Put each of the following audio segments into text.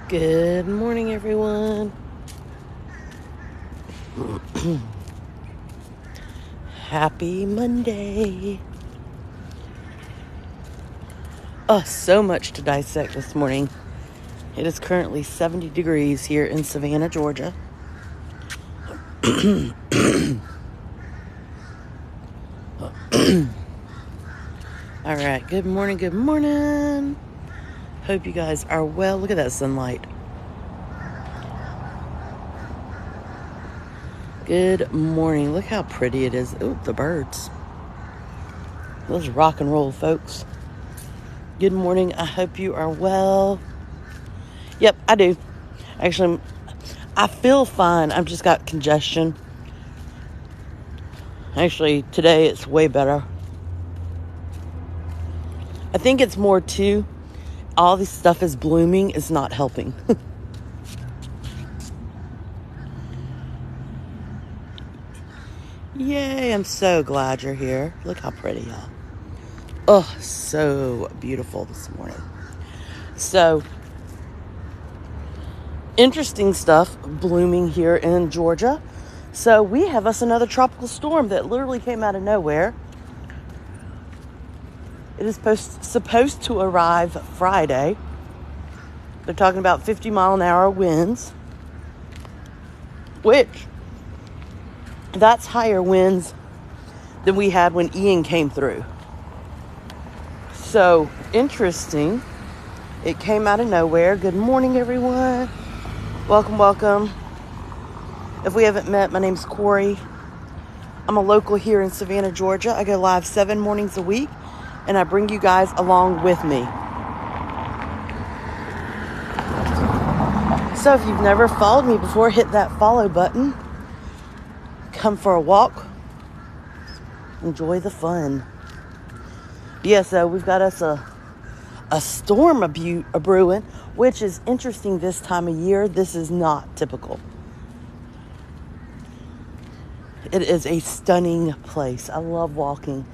Good morning, everyone. Happy Monday. Oh, so much to dissect this morning. It is currently 70 degrees here in Savannah, Georgia. All right, good morning, good morning. Hope you guys are well. Look at that sunlight. Good morning. Look how pretty it is. Oh, the birds. Those rock and roll, folks. Good morning. I hope you are well. Yep, I do. Actually, I feel fine. I've just got congestion. Actually, today it's way better. I think it's more too, all this stuff is blooming is not helping. Yay, I'm so glad you're here. Look how pretty, y'all. Oh, so beautiful this morning. So, interesting stuff blooming here in Georgia. So we have us another tropical storm that literally came out of nowhere. It is supposed to arrive Friday. They're talking about 50-mile-an-hour winds, which that's higher winds than we had when Ian came through. So interesting. It came out of nowhere. Good morning, everyone. Welcome, welcome. If we haven't met, my name's Corey. I'm a local here in Savannah, Georgia. I go live 7 mornings a week, and I bring you guys along with me. So if you've never followed me before, hit that follow button. Come for a walk. Enjoy the fun. Yeah, so we've got us a storm a brewing, which is interesting this time of year. This is not typical. It is a stunning place. I love walking.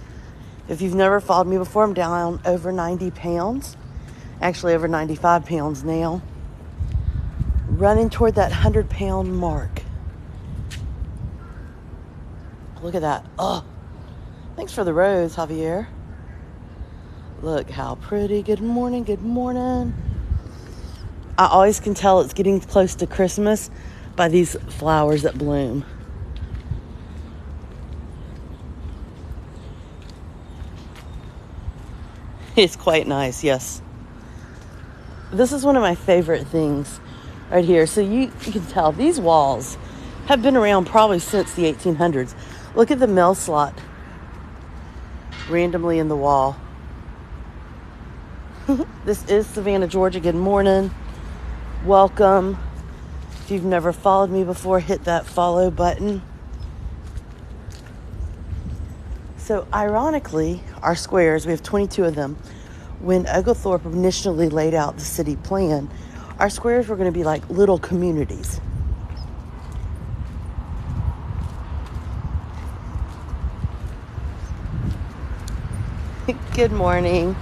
If you've never followed me before, I'm down over 90 pounds. Actually, over 95 pounds now. Running toward that 100-pound mark. Look at that. Oh, thanks for the rose, Javier. Look how pretty. Good morning, good morning. I always can tell it's getting close to Christmas by these flowers that bloom. It's quite nice, yes. This is one of my favorite things right here. So you can tell these walls have been around probably since the 1800s. Look at the mail slot randomly in the wall. This is Savannah, Georgia. Good morning. Welcome. If you've never followed me before, hit that follow button. So ironically, our squares, we have 22 of them. When Oglethorpe initially laid out the city plan, our squares were going to be like little communities. Good morning.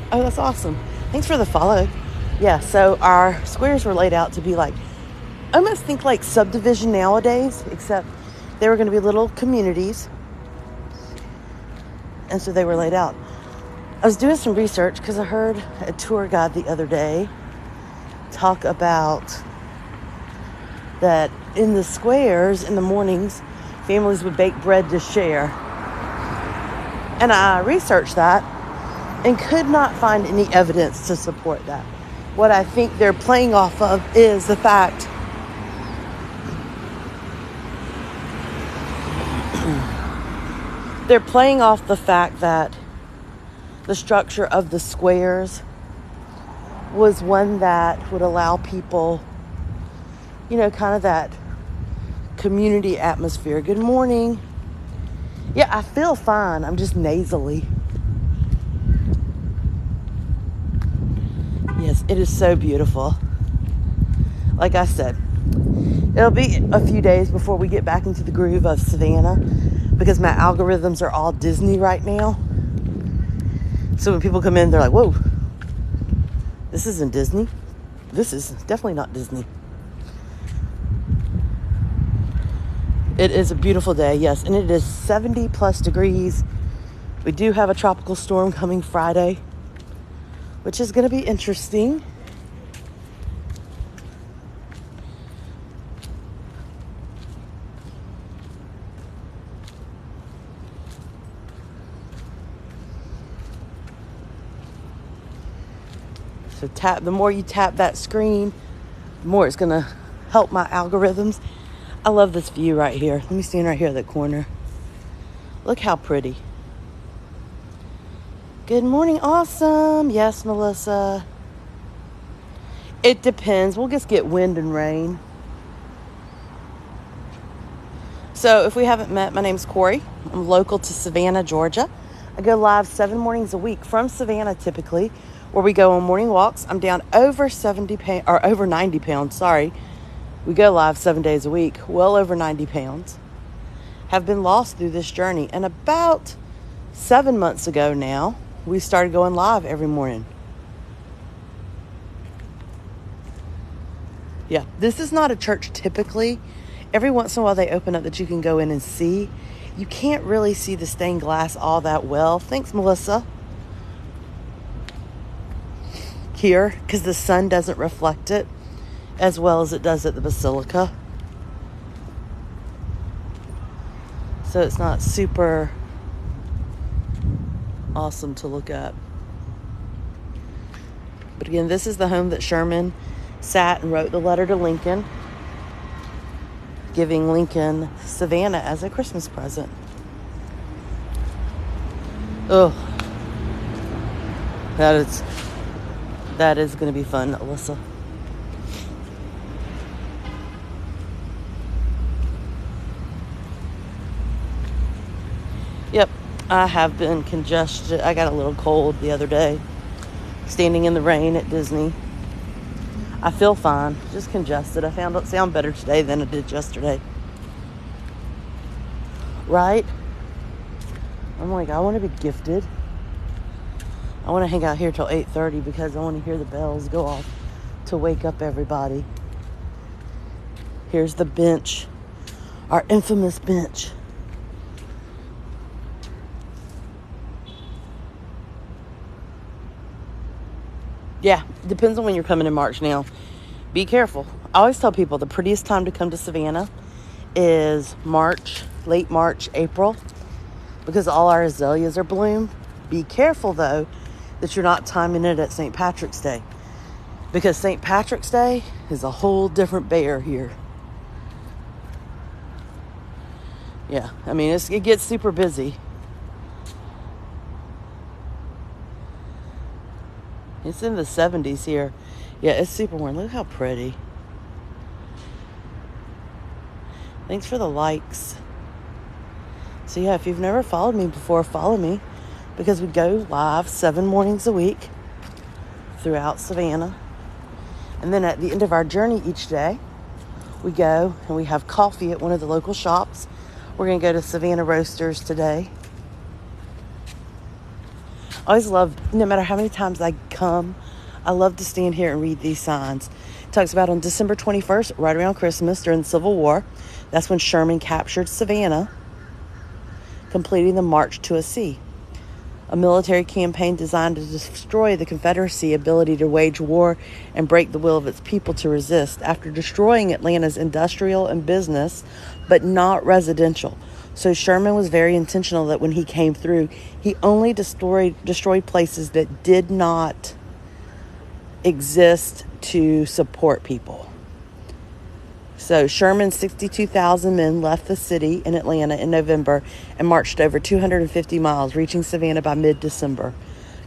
Oh, that's awesome. Thanks for the follow. Yeah, so our squares were laid out to be like, almost think like subdivision nowadays, except they were going to be little communities. And so they were laid out. I was doing some research because I heard a tour guide the other day talk about that in the squares in the mornings, families would bake bread to share. And I researched that and could not find any evidence to support that. What I think they're playing off of is the fact they're playing off the fact that the structure of the squares was one that would allow people, kind of that community atmosphere. Good morning. Yeah, I feel fine. I'm just nasally. Yes, it is so beautiful. Like I said, it'll be a few days before we get back into the groove of Savannah. because my algorithms are all Disney right now. So when people come in, they're like, whoa, this isn't Disney. This is definitely not Disney. It is a beautiful day, yes, and it is 70 plus degrees. We do have a tropical storm coming Friday, which is going to be interesting. So the more you tap that screen, the more it's going to help my algorithms. I love this view right here. Let me stand right here at the corner. Look how pretty. Good morning, awesome. Yes, Melissa. It depends. We'll just get wind and rain. So if we haven't met, my name's Corey. I'm local to Savannah, Georgia. I go live 7 mornings a week from Savannah typically, where we go on morning walks. I'm down over 90 pounds, sorry. We go live 7 days a week, well over 90 pounds. Have been lost through this journey. And about 7 months ago now, we started going live every morning. Yeah, this is not a church typically. Every once in a while they open up that you can go in and see. You can't really see the stained glass all that well. Thanks, Melissa. Here, because the sun doesn't reflect it as well as it does at the Basilica. So it's not super awesome to look at. But again, this is the home that Sherman sat and wrote the letter to Lincoln, giving Lincoln Savannah as a Christmas present. Oh, that is going to be fun, Alyssa. Yep, I have been congested. I got a little cold the other day, standing in the rain at Disney. I feel fine, just congested. I found it sound better today than it did yesterday. Right? I'm like, I want to be gifted. I want to hang out here till 8:30 because I want to hear the bells go off to wake up everybody. Here's the bench, our infamous bench. Yeah, depends on when you're coming in March now. Be careful. I always tell people the prettiest time to come to Savannah is March, late March, April, because all our azaleas are bloom. Be careful, though, that you're not timing it at St. Patrick's Day, because St. Patrick's Day is a whole different bear here. Yeah, I mean, it gets super busy. It's in the 70s here. Yeah, it's super warm. Look how pretty. Thanks for the likes. So yeah, if you've never followed me before, follow me, because we go live 7 mornings a week throughout Savannah. And then at the end of our journey each day, we go and we have coffee at one of the local shops. We're going to go to Savannah Roasters today. I always love, no matter how many times I come, I love to stand here and read these signs. It talks about on December 21st, right around Christmas, during the Civil War. That's when Sherman captured Savannah, completing the March to a Sea, a military campaign designed to destroy the Confederacy's ability to wage war and break the will of its people to resist. After destroying Atlanta's industrial and business, but not residential. So Sherman was very intentional that when he came through, he only destroyed places that did not exist to support people. So Sherman's 62,000 men left the city in Atlanta in November and marched over 250 miles, reaching Savannah by mid-December.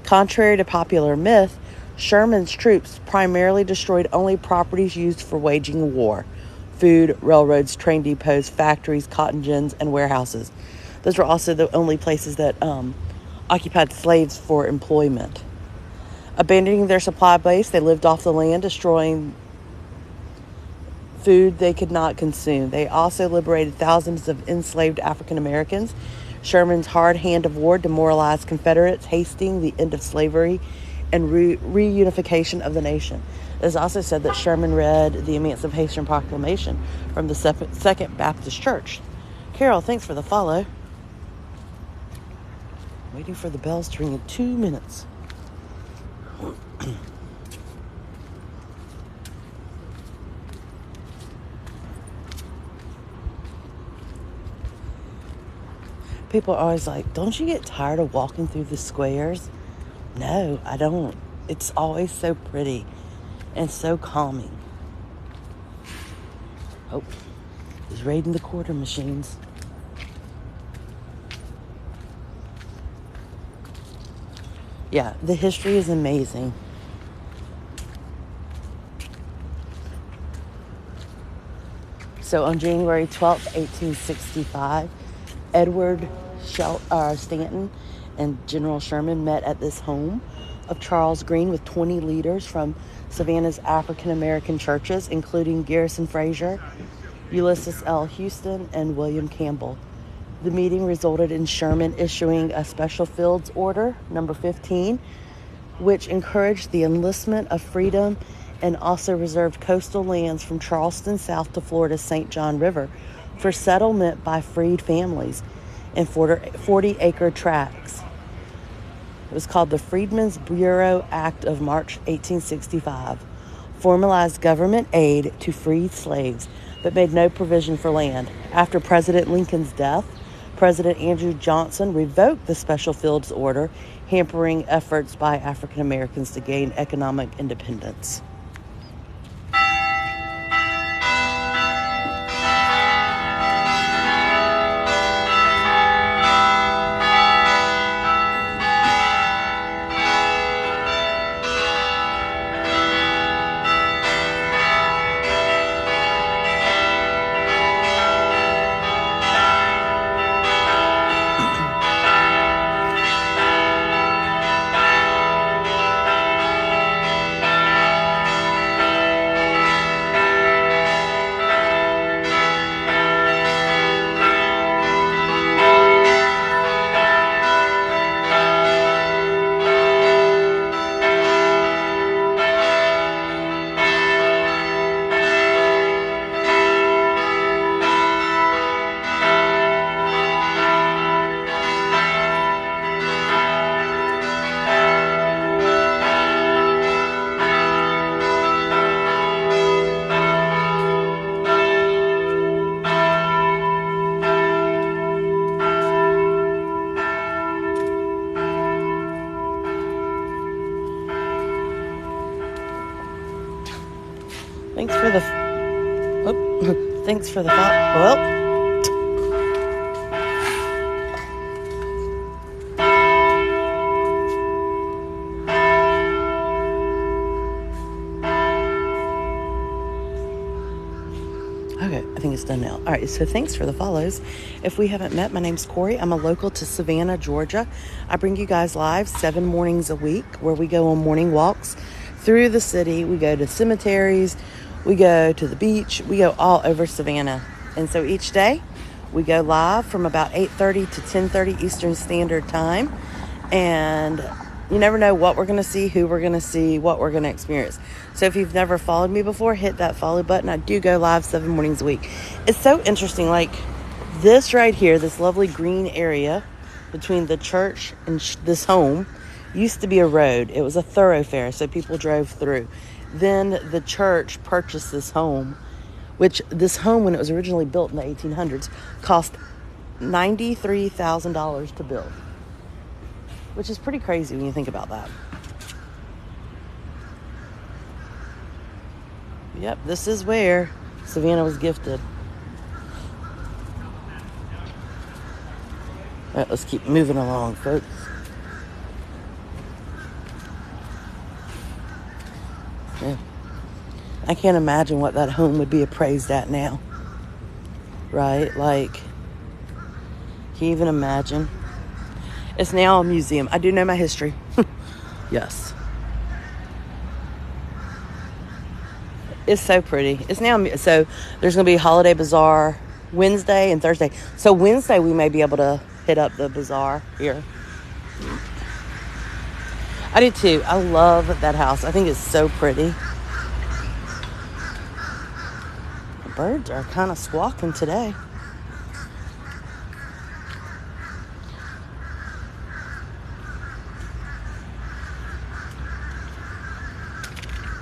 Contrary to popular myth, Sherman's troops primarily destroyed only properties used for waging war: food, railroads, train depots, factories, cotton gins, and warehouses. Those were also the only places that occupied slaves for employment. Abandoning their supply base, they lived off the land, destroying food they could not consume. They also liberated thousands of enslaved African Americans. Sherman's hard hand of war demoralized Confederates, hastening the end of slavery and reunification of the nation. It is also said that Sherman read the Emancipation Proclamation from the Second Baptist Church. Carol, thanks for the follow. Waiting for the bells to ring in 2 minutes. People are always like, don't you get tired of walking through the squares? No, I don't. It's always so pretty and so calming. Oh, he's raiding the quarter machines. Yeah, the history is amazing. So on January 12th, 1865, Edward Stanton and General Sherman met at this home of Charles Green with 20 leaders from Savannah's African American churches, including Garrison Frazier, Ulysses L. Houston, and William Campbell. The meeting resulted in Sherman issuing a Special Fields Order, number 15, which encouraged the enlistment of freedom and also reserved coastal lands from Charleston south to Florida's St. John River for settlement by freed families in 40-acre tracts. It was called the Freedmen's Bureau Act of March 1865, formalized government aid to freed slaves, but made no provision for land. After President Lincoln's death, President Andrew Johnson revoked the Special Fields Order, hampering efforts by African Americans to gain economic independence. Thanks for the well. Okay, I think it's done now. All right, so thanks for the follows. If we haven't met, my name's Corey. I'm a local to Savannah, Georgia. I bring you guys live 7 mornings a week where we go on morning walks through the city. We go to cemeteries. We go to the beach. We go all over Savannah. And so each day we go live from about 8:30 to 10:30 Eastern Standard Time. And you never know what we're going to see, who we're going to see, what we're going to experience. So if you've never followed me before, hit that follow button. I do go live 7 mornings a week. It's so interesting. Like this right here, this lovely green area between the church and this home used to be a road. It was a thoroughfare, so people drove through. Then the church purchased this home, which this home, when it was originally built in the 1800s, cost $93,000 to build, which is pretty crazy when you think about that. Yep, this is where Savannah was gifted. All right, let's keep moving along, folks. Yeah. I can't imagine what that home would be appraised at now. Right? Like, can you even imagine? It's now a museum. I do know my history. Yes. It's so pretty. It's now, so there's going to be a holiday bazaar Wednesday and Thursday. So Wednesday we may be able to hit up the bazaar here. I do too. I love that house. I think it's so pretty. The birds are kind of squawking today.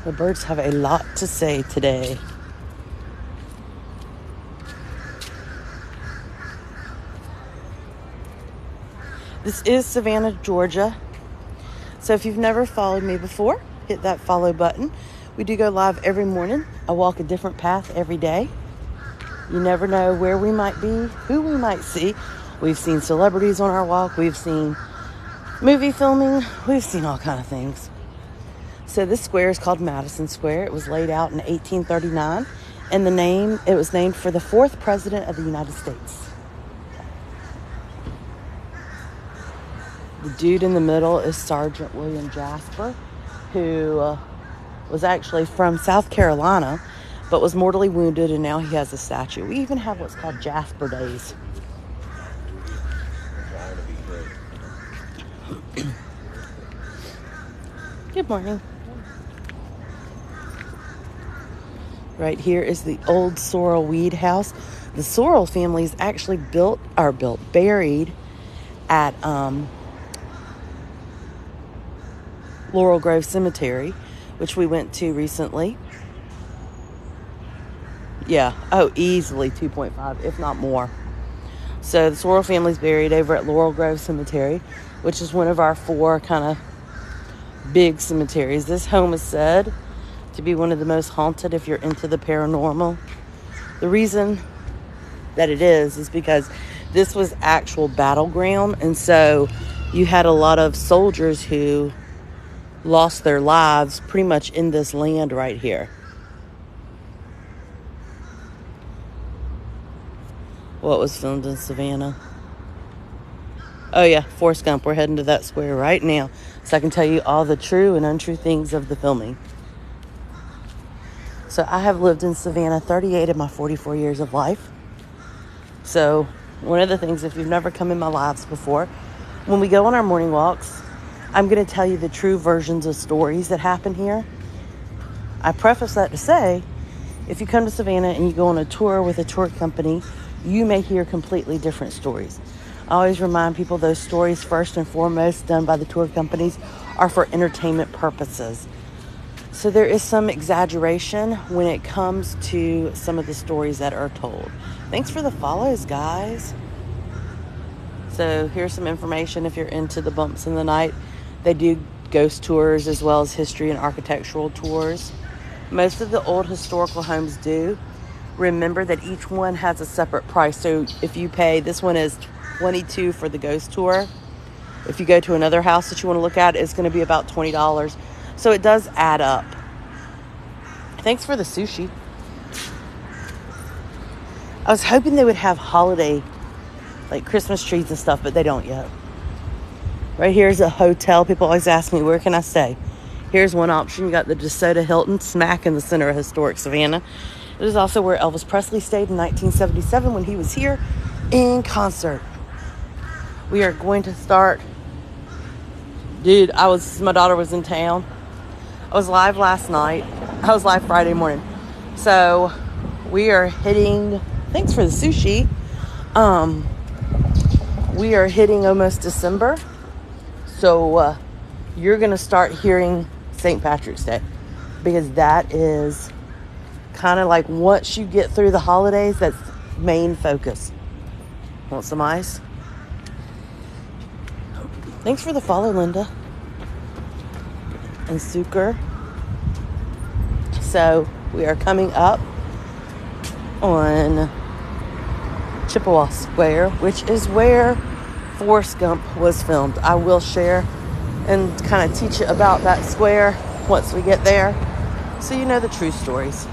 The birds have a lot to say today. This is Savannah, Georgia. So if you've never followed me before, hit that follow button. We do go live every morning. I walk a different path every day. You never know where we might be, who we might see. We've seen celebrities on our walk. We've seen movie filming. We've seen all kinds of things. So this square is called Madison Square. It was laid out in 1839, and it was named for the 4th president of the United States. The dude in the middle is Sergeant William Jasper, who was actually from South Carolina, but was mortally wounded, and now he has a statue. We even have what's called Jasper Days. Good morning. Right here is the old sorrel weed house. The Sorrel family is actually buried at Laurel Grove Cemetery, which we went to recently. Yeah, easily 2.5, if not more. So the Sorrel family is buried over at Laurel Grove Cemetery, which is one of our 4 kind of big cemeteries. This home is said to be one of the most haunted if you're into the paranormal. The reason that it is because this was actual battleground, and so you had a lot of soldiers who lost their lives pretty much in this land right here. What was filmed in Savannah? Oh yeah, Forrest Gump. We're heading to that square right now so I can tell you all the true and untrue things of the filming. So I have lived in Savannah 38 of my 44 years of life. So one of the things, if you've never come in my lives before, when we go on our morning walks, I'm going to tell you the true versions of stories that happen here. I preface that to say, if you come to Savannah and you go on a tour with a tour company, you may hear completely different stories. I always remind people those stories, first and foremost, done by the tour companies, are for entertainment purposes. So there is some exaggeration when it comes to some of the stories that are told. Thanks for the follows, guys. So here's some information if you're into the bumps in the night. They do ghost tours as well as history and architectural tours. Most of the old historical homes do. Remember that each one has a separate price. So if you pay, this one is $22 for the ghost tour. If you go to another house that you want to look at, it's going to be about $20. So it does add up. Thanks for the sushi. I was hoping they would have holiday, like Christmas trees and stuff, but they don't yet. Right here's a hotel. People always ask me, where can I stay? Here's one option. You got the DeSoto Hilton smack in the center of historic Savannah. It is also where Elvis Presley stayed in 1977 when he was here in concert. We are going to start. Dude, my daughter was in town. I was live last night. I was live Friday morning. So we are hitting, thanks for the sushi. We are hitting almost December. So you're going to start hearing St. Patrick's Day, because that is kind of like once you get through the holidays, that's main focus. Want some ice? Thanks for the follow, Linda and Suker. So we are coming up on Chippewa Square, which is where Forrest Gump was filmed. I will share and kind of teach you about that square once we get there, so you know the true stories.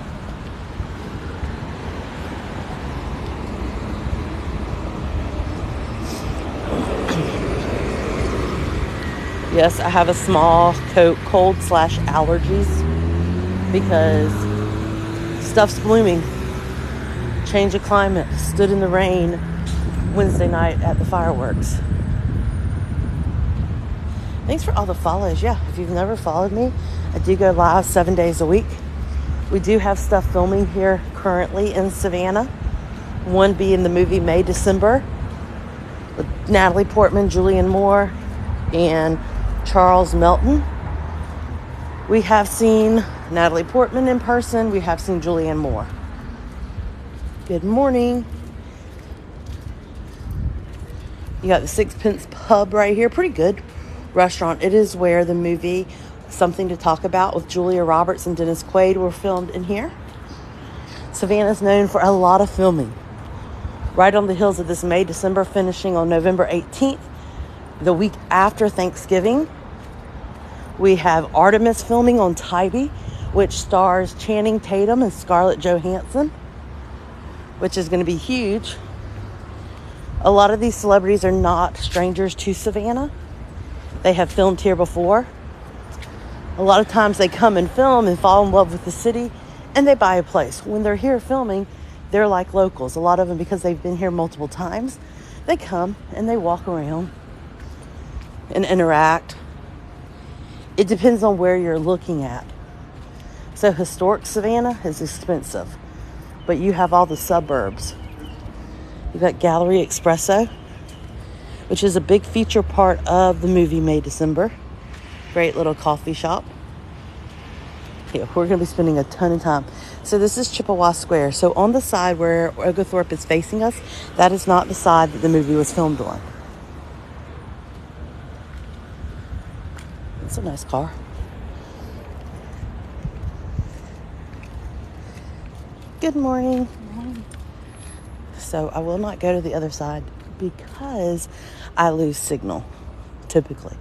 Yes, I have a small cold/allergies because Stuff's blooming. Change of climate. Stood in the rain Wednesday night at the fireworks. Thanks for all the follows. Yeah, if you've never followed me, I do go live 7 days a week. We do have stuff filming here currently in Savannah. One being the movie May, December with Natalie Portman, Julianne Moore, and Charles Melton. We have seen Natalie Portman in person. We have seen Julianne Moore. Good morning. You got the Sixpence Pub right here. Pretty good restaurant. It is where the movie Something to Talk About with Julia Roberts and Dennis Quaid were filmed in here. Savannah's known for a lot of filming. Right on the heels of this May, December, finishing on November 18th, the week after Thanksgiving. We have Artemis filming on Tybee, which stars Channing Tatum and Scarlett Johansson, which is going to be huge. A lot of these celebrities are not strangers to Savannah. They have filmed here before. A lot of times they come and film and fall in love with the city and they buy a place. When they're here filming, they're like locals. A lot of them, because they've been here multiple times, they come and they walk around and interact. It depends on where you're looking at. So historic Savannah is expensive, but you have all the suburbs. You've got Gallery Espresso, which is a big feature part of the movie May, December. Great little coffee shop. Yeah, we're going to be spending a ton of time. So this is Chippewa Square. So on the side where Oglethorpe is facing us, that is not the side that the movie was filmed on. It's a nice car. Good morning. Good morning. So I will not go to the other side because I lose signal, typically.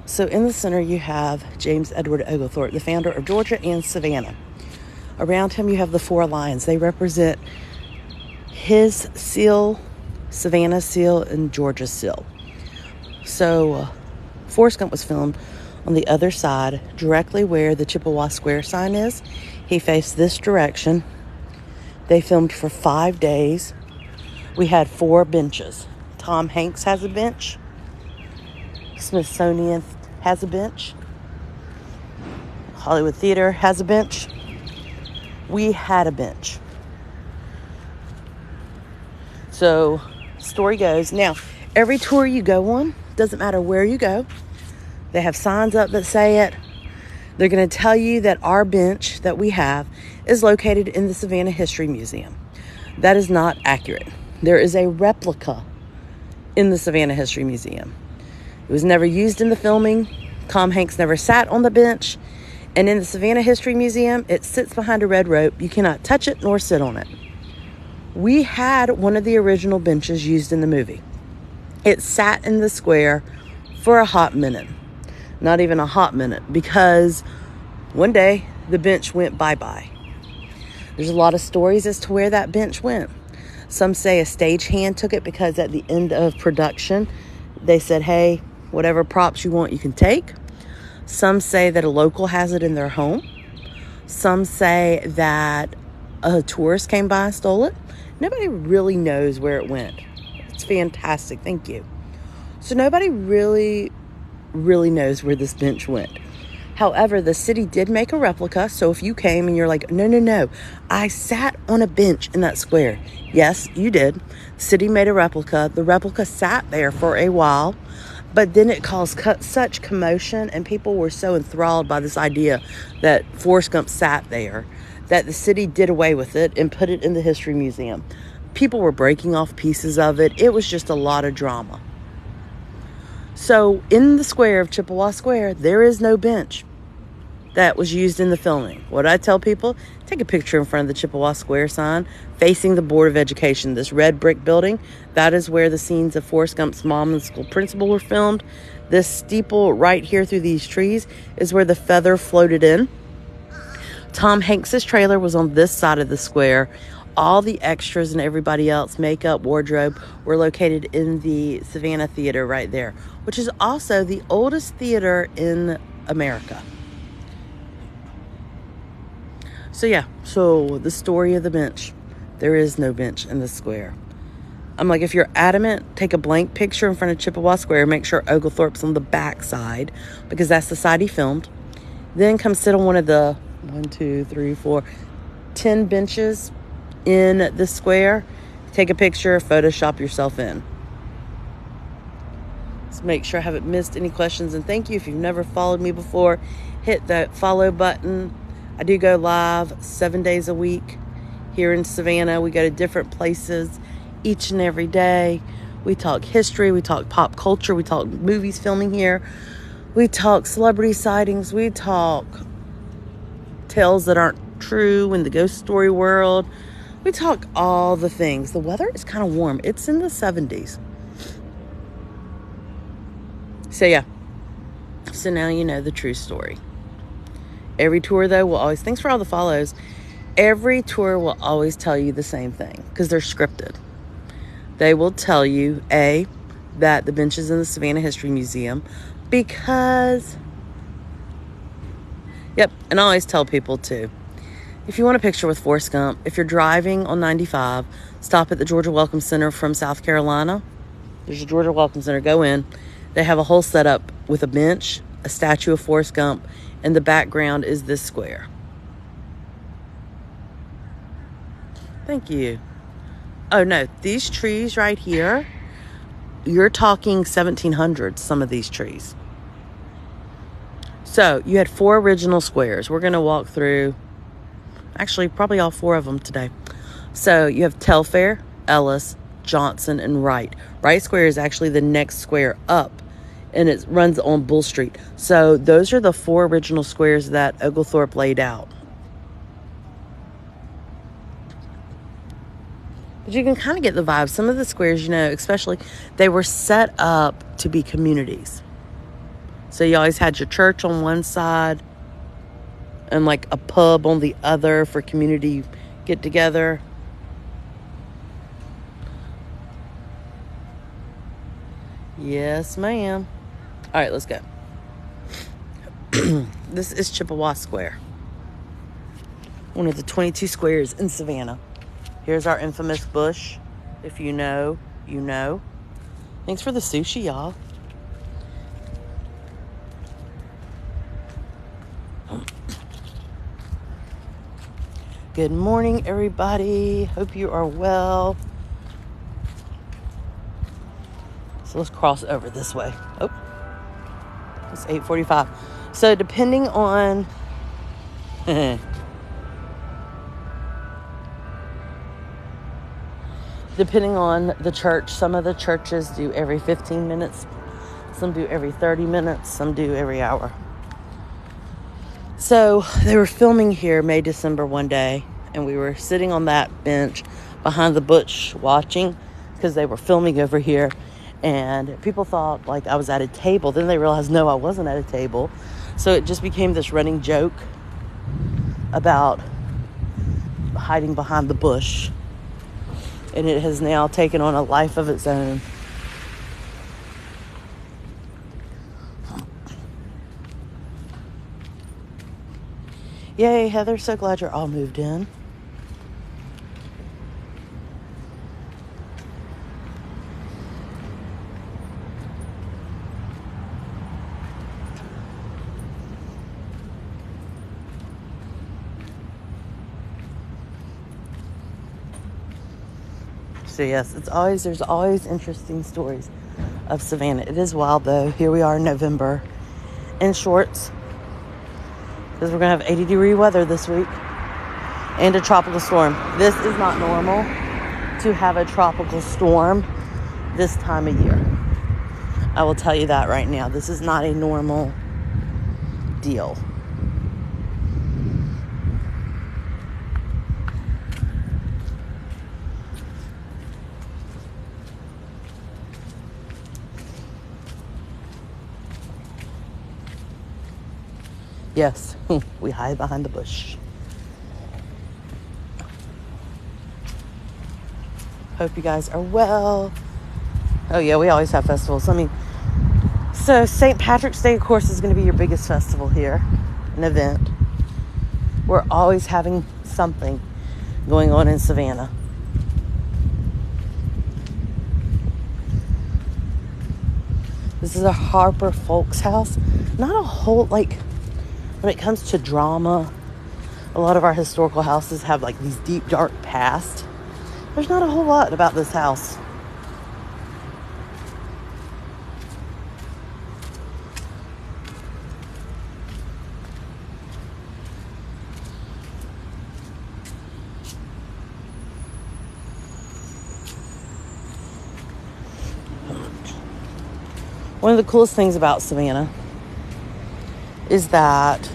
So in the center you have James Edward Oglethorpe, the founder of Georgia and Savannah. Around him you have the four lions. They represent his seal, Savannah's seal, and Georgia's seal. So Forrest Gump was filmed on the other side, directly where the Chippewa Square sign is. He faced this direction. They filmed for 5 days. We had 4 benches. Tom Hanks has a bench. Smithsonian has a bench. Hollywood Theater has a bench. We had a bench. So, story goes. Now, every tour you go on, doesn't matter where you go, they have signs up that say it. They're going to tell you that our bench that we have is located in the Savannah History Museum. That is not accurate. There is a replica in the Savannah History Museum. It was never used in the filming. Tom Hanks never sat on the bench. And in the Savannah History Museum, it sits behind a red rope. You cannot touch it nor sit on it. We had one of the original benches used in the movie. It sat in the square for a hot minute. Not even a hot minute, because one day the bench went bye-bye. There's a lot of stories as to where that bench went. Some say a stagehand took it because at the end of production, they said, hey, whatever props you want, you can take. Some say that a local has it in their home. Some say that a tourist came by and stole it. Nobody really knows where it went. It's fantastic. Thank you. So nobody really knows where this bench went. However, the city did make a replica. So if you came and you're like, no, I sat on a bench in that square. Yes, you did. The city made a replica. The replica sat there for a while, but then it caused such commotion and people were so enthralled by this idea that Forrest Gump sat there that the city did away with it and put it in the History Museum. People were breaking off pieces of it. It was just a lot of drama. So in the square of Chippewa Square, there is no bench that was used in the filming. What I tell people, take a picture in front of the Chippewa Square sign facing the Board of Education. This red brick building, that is where the scenes of Forrest Gump's mom and the school principal were filmed. This steeple right here through these trees is where the feather floated in. Tom Hanks's trailer was on this side of the square. All the extras and everybody else, makeup, wardrobe, were located in the Savannah Theater right there, which is also the oldest theater in America. So yeah, so the story of the bench. There is no bench in the square. I'm like, if you're adamant, take a blank picture in front of Chippewa Square. Make sure Oglethorpe's on the back side, because that's the side he filmed. Then come sit on one of the 10 benches in the square. Take a picture, Photoshop yourself in. Let's make sure I haven't missed any questions. And thank you. If you've never followed me before, hit that follow button. I do go live 7 days a week here in Savannah. We go to different places each and every day. We talk history, we talk pop culture, we talk movies filming here, we talk celebrity sightings, we talk tales that aren't true in the ghost story world. We talk all the things. The weather is kind of warm. It's in the 70s. So yeah. So now you know the true story. Every tour though will always, thanks for all the follows. Every tour will always tell you the same thing because they're scripted. They will tell you, A, that the bench is in the Savannah History Museum because, yep, and I always tell people too, if you want a picture with Forrest Gump, if you're driving on 95, stop at the Georgia Welcome Center from South Carolina. There's a Georgia Welcome Center. Go in. They have a whole setup with a bench, a statue of Forrest Gump, and the background is this square. Thank you. Oh, no, these trees right here, you're talking 1700s, some of these trees. So you had 4 original squares. We're going to walk through, actually, probably all 4 of them today. So you have Telfair, Ellis, Johnson, and Wright. Wright Square is actually the next square up, and it runs on Bull Street. So those are the 4 original squares that Oglethorpe laid out. But you can kind of get the vibe. Some of the squares, especially, they were set up to be communities. So you always had your church on one side and like a pub on the other for community get together. Yes, ma'am. All right, let's go. This is Chippewa Square. One of the 22 squares in Savannah. Here's our infamous bush. If you know, you know. Thanks for the sushi, y'all. Good morning, everybody. Hope you are well. So let's cross over this way. Oh, it's 8:45. So depending on... depending on the church, some of the churches do every 15 minutes. Some do every 30 minutes. Some do every hour. So they were filming here May, December one day. And we were sitting on that bench behind the bush watching because they were filming over here. And people thought like I was at a table. Then they realized, no, I wasn't at a table. So it just became this running joke about hiding behind the bush. And it has now taken on a life of its own. Yay, Heather. So glad you're all moved in. So yes, there's always interesting stories of Savannah. It is wild though. Here we are in November in shorts because we're going to have 80-degree weather this week and a tropical storm. This is not normal to have a tropical storm this time of year. I will tell you that right now. This is not a normal deal. Yes, we hide behind the bush. Hope you guys are well. Oh yeah, we always have festivals. So St. Patrick's Day, of course, is going to be your biggest festival here, an event We're always having something going on in Savannah. This is a Harper Folks house. Not a whole, like, when it comes to drama, a lot of our historical houses have like these deep, dark past. There's not a whole lot about this house. One of the coolest things about Savannah is that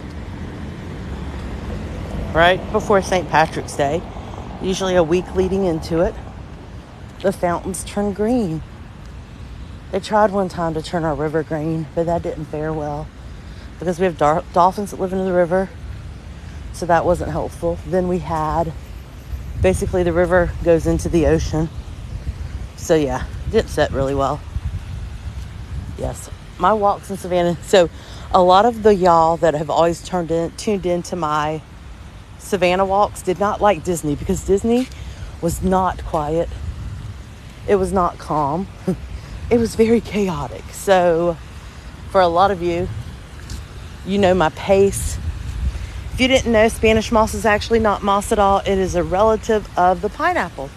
right before St. Patrick's Day, usually a week leading into it, the fountains turn green. They tried one time to turn our river green, but that didn't fare well because we have dolphins that live in the river, so that wasn't helpful. Then we had, basically the river goes into the ocean, so yeah, it didn't set really well. Yes, my walks in Savannah. So a lot of the y'all that have always tuned into my Savannah walks did not like Disney because Disney was not quiet. It was not calm. It was very chaotic. So for a lot of you, you know my pace. If you didn't know, Spanish moss is actually not moss at all. It is a relative of the pineapple.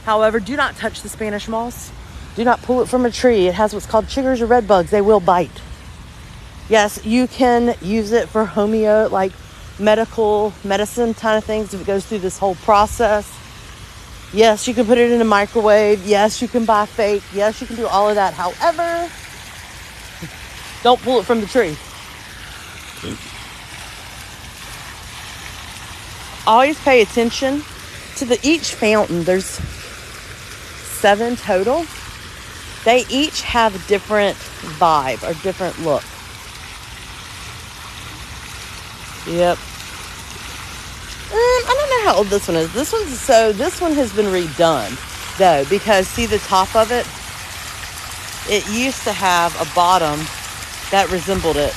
However, do not touch the Spanish moss. Do not pull it from a tree. It has what's called chiggers or red bugs. They will bite. Yes, you can use it for medicine kind of things if it goes through this whole process. Yes, you can put it in a microwave. Yes, you can buy fake. Yes, you can do all of that. However, don't pull it from the tree. Always pay attention to each fountain. There's 7 total. They each have a different vibe or different look. Yep. I don't know how old this one is. This one has been redone though, because see the top of it? It used to have a bottom that resembled it.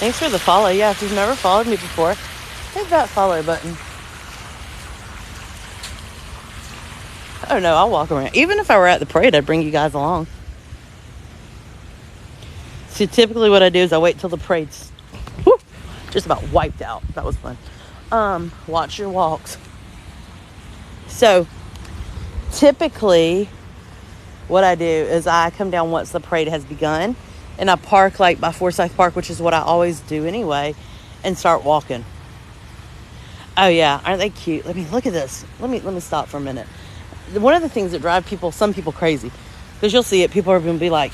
Thanks for the follow. Yeah, if you've never followed me before, hit that follow button. Oh no, I'll walk around. Even if I were at the parade, I'd bring you guys along. See, typically what I do is I wait till the parade's just about wiped out. That was fun. Watch your walks. So, typically, what I do is I come down once the parade has begun, and I park like by Forsyth Park, which is what I always do anyway, and start walking. Oh yeah, aren't they cute? Let me look at this. Let me stop for a minute. One of the things that drive some people crazy, because you'll see it, people are going to be like,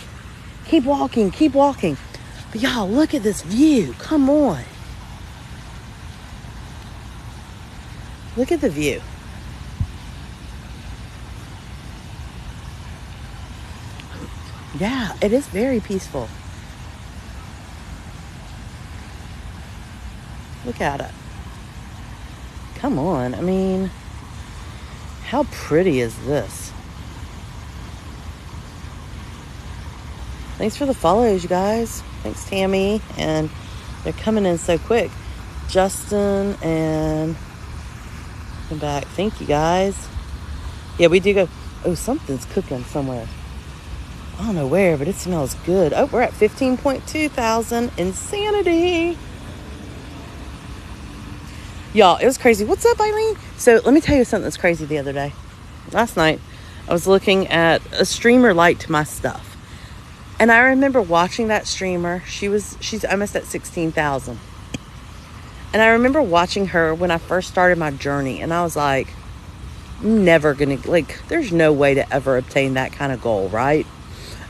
keep walking. But y'all, look at this view. Come on. Look at the view. Yeah, it is very peaceful. Look at it. Come on. I mean, how pretty is this? Thanks for the follows, you guys. Thanks, Tammy. And they're coming in so quick. Justin and come back. Thank you, guys. Yeah, we do go. Oh, something's cooking somewhere. I don't know where, but it smells good. Oh, we're at 15.2 thousand. Insanity. Y'all, it was crazy. What's up, Eileen? So let me tell you something that's crazy the other day. Last night, I was looking at a streamer liked my stuff. And I remember watching that streamer. She's almost at 16,000. And I remember watching her when I first started my journey. And I was like, I'm never going to, there's no way to ever obtain that kind of goal, right?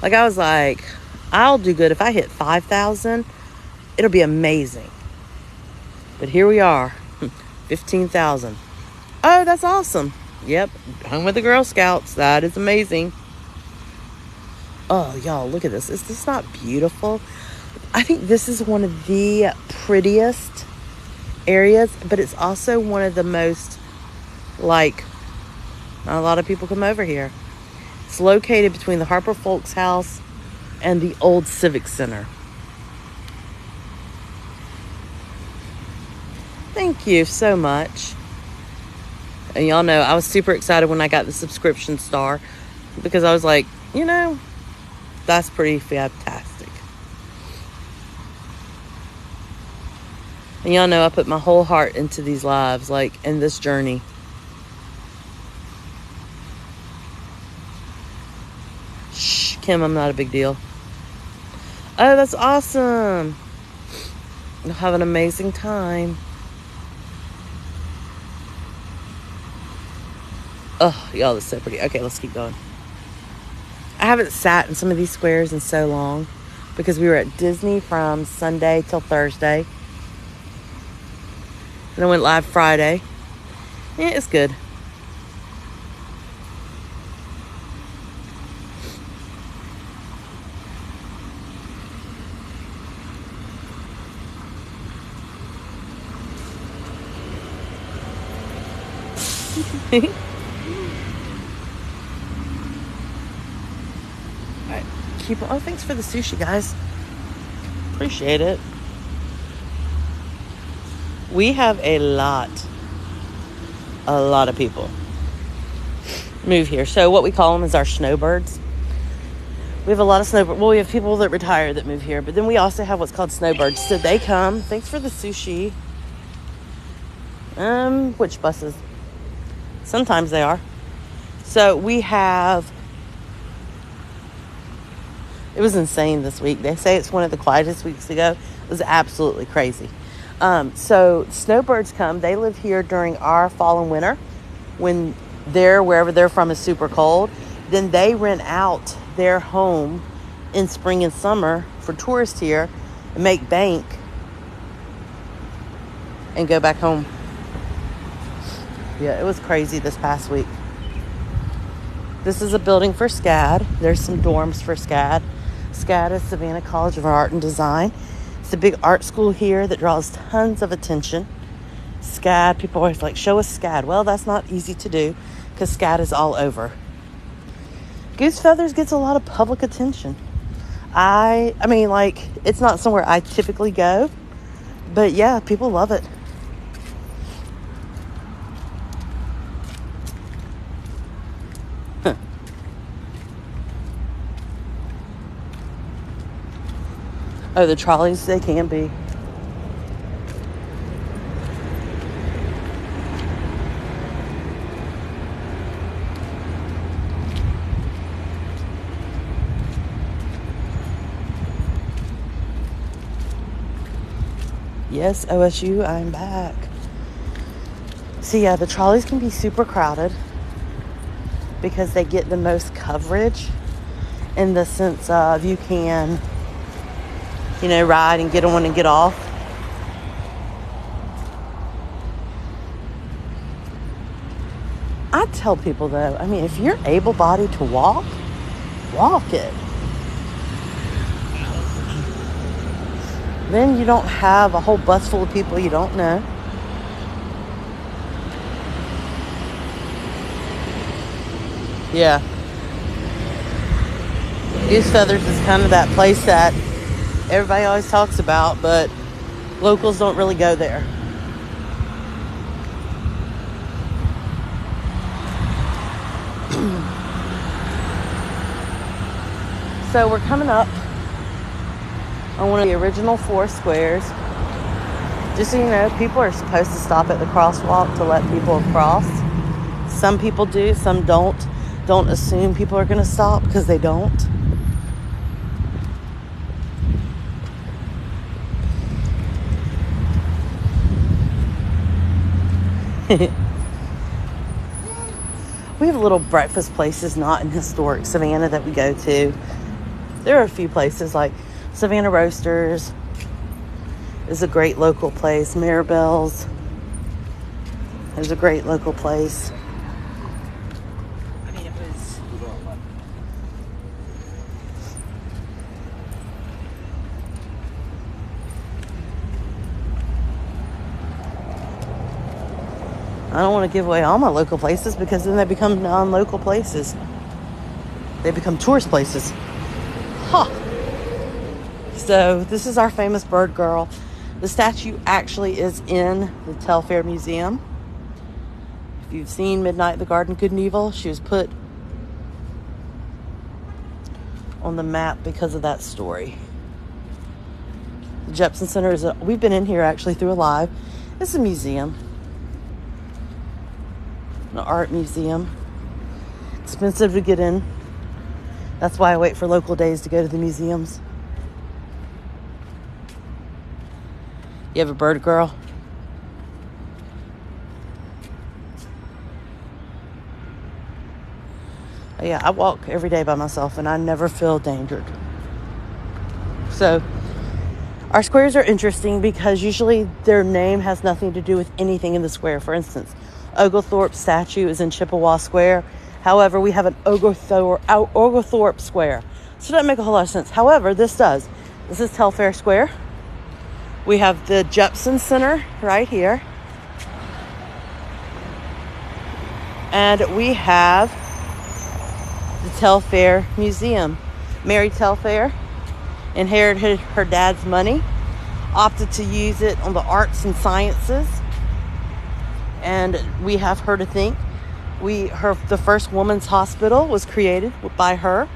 I was like, I'll do good. If I hit 5,000, it'll be amazing. But here we are, 15,000. Oh, that's awesome. Yep, hung with the Girl Scouts. That is amazing. Oh, y'all, look at this. Is this not beautiful? I think this is one of the prettiest areas, but it's also one of the most, Not a lot of people come over here. It's located between the Harper Folks House and the old Civic Center. Thank you so much. And y'all know I was super excited when I got the subscription star because I was like, you know, that's pretty fantastic. And y'all know I put my whole heart into these lives, like in this journey. Shh, Kim, I'm not a big deal. Oh, that's awesome. You'll have an amazing time. Oh, y'all, that's so pretty. Okay, let's keep going. I haven't sat in some of these squares in so long because we were at Disney from Sunday till Thursday. And I went live Friday. Yeah, it's good. Alright, keep on. Oh, thanks for the sushi, guys. Appreciate it. We have a lot of people move here. So what we call them is our snowbirds. We have a lot of snowbirds. Well, we have people that retire that move here, but then we also have what's called snowbirds. So they come. Thanks for the sushi. Which buses? Sometimes they are. So we have. It was insane this week. They say it's one of the quietest weeks to go. It was absolutely crazy. So snowbirds come. They live here during our fall and winter when wherever they're from is super cold. Then they rent out their home in spring and summer for tourists here and make bank and go back home. Yeah, it was crazy this past week. This is a building for SCAD. There's some dorms for SCAD. SCAD is Savannah College of Art and Design. It's a big art school here that draws tons of attention. SCAD, people always like, show us SCAD. Well, that's not easy to do because SCAD is all over. Goose Feathers gets a lot of public attention. I mean, like, it's not somewhere I typically go, but yeah, people love it. Huh. Oh, the trolleys, they can be. Yes, OSU, I'm back. So yeah, the trolleys can be super crowded because they get the most coverage in the sense of you can, you know, ride and get on and get off. I tell people though, I mean, if you're able-bodied to walk it. Then you don't have a whole bus full of people you don't know. Yeah. Goose Feathers is kind of that place that everybody always talks about, but locals don't really go there. So we're coming up on one of the original 4 squares. Just so you know, people are supposed to stop at the crosswalk to let people across. Some people do, some don't. Don't assume people are going to stop because they don't. We have little breakfast places not in historic Savannah that we go to. There are a few places like Savannah Roasters is a great local place. Maribel's is a great local place. I mean, it was... I don't want to give away all my local places because then they become non-local places. They become tourist places. Huh. So this is our famous bird girl. The statue actually is in the Telfair Museum. If you've seen Midnight at the Garden, Good and Evil, she was put on the map because of that story. The Jepson Center is we've been in here actually through a live. It's a museum. An art museum. Expensive to get in. That's why I wait for local days to go to the museums. You have a bird girl? Yeah, I walk every day by myself and I never feel endangered. So, our squares are interesting because usually their name has nothing to do with anything in the square. For instance, Oglethorpe's statue is in Chippewa Square. However, we have an Oglethorpe Square. So it doesn't make a whole lot of sense. However, this does. This is Telfair Square. We have the Jepson Center right here. And we have the Telfair Museum. Mary Telfair inherited her dad's money, opted to use it on the arts and sciences, and we have her to thank. The first woman's hospital was created by her.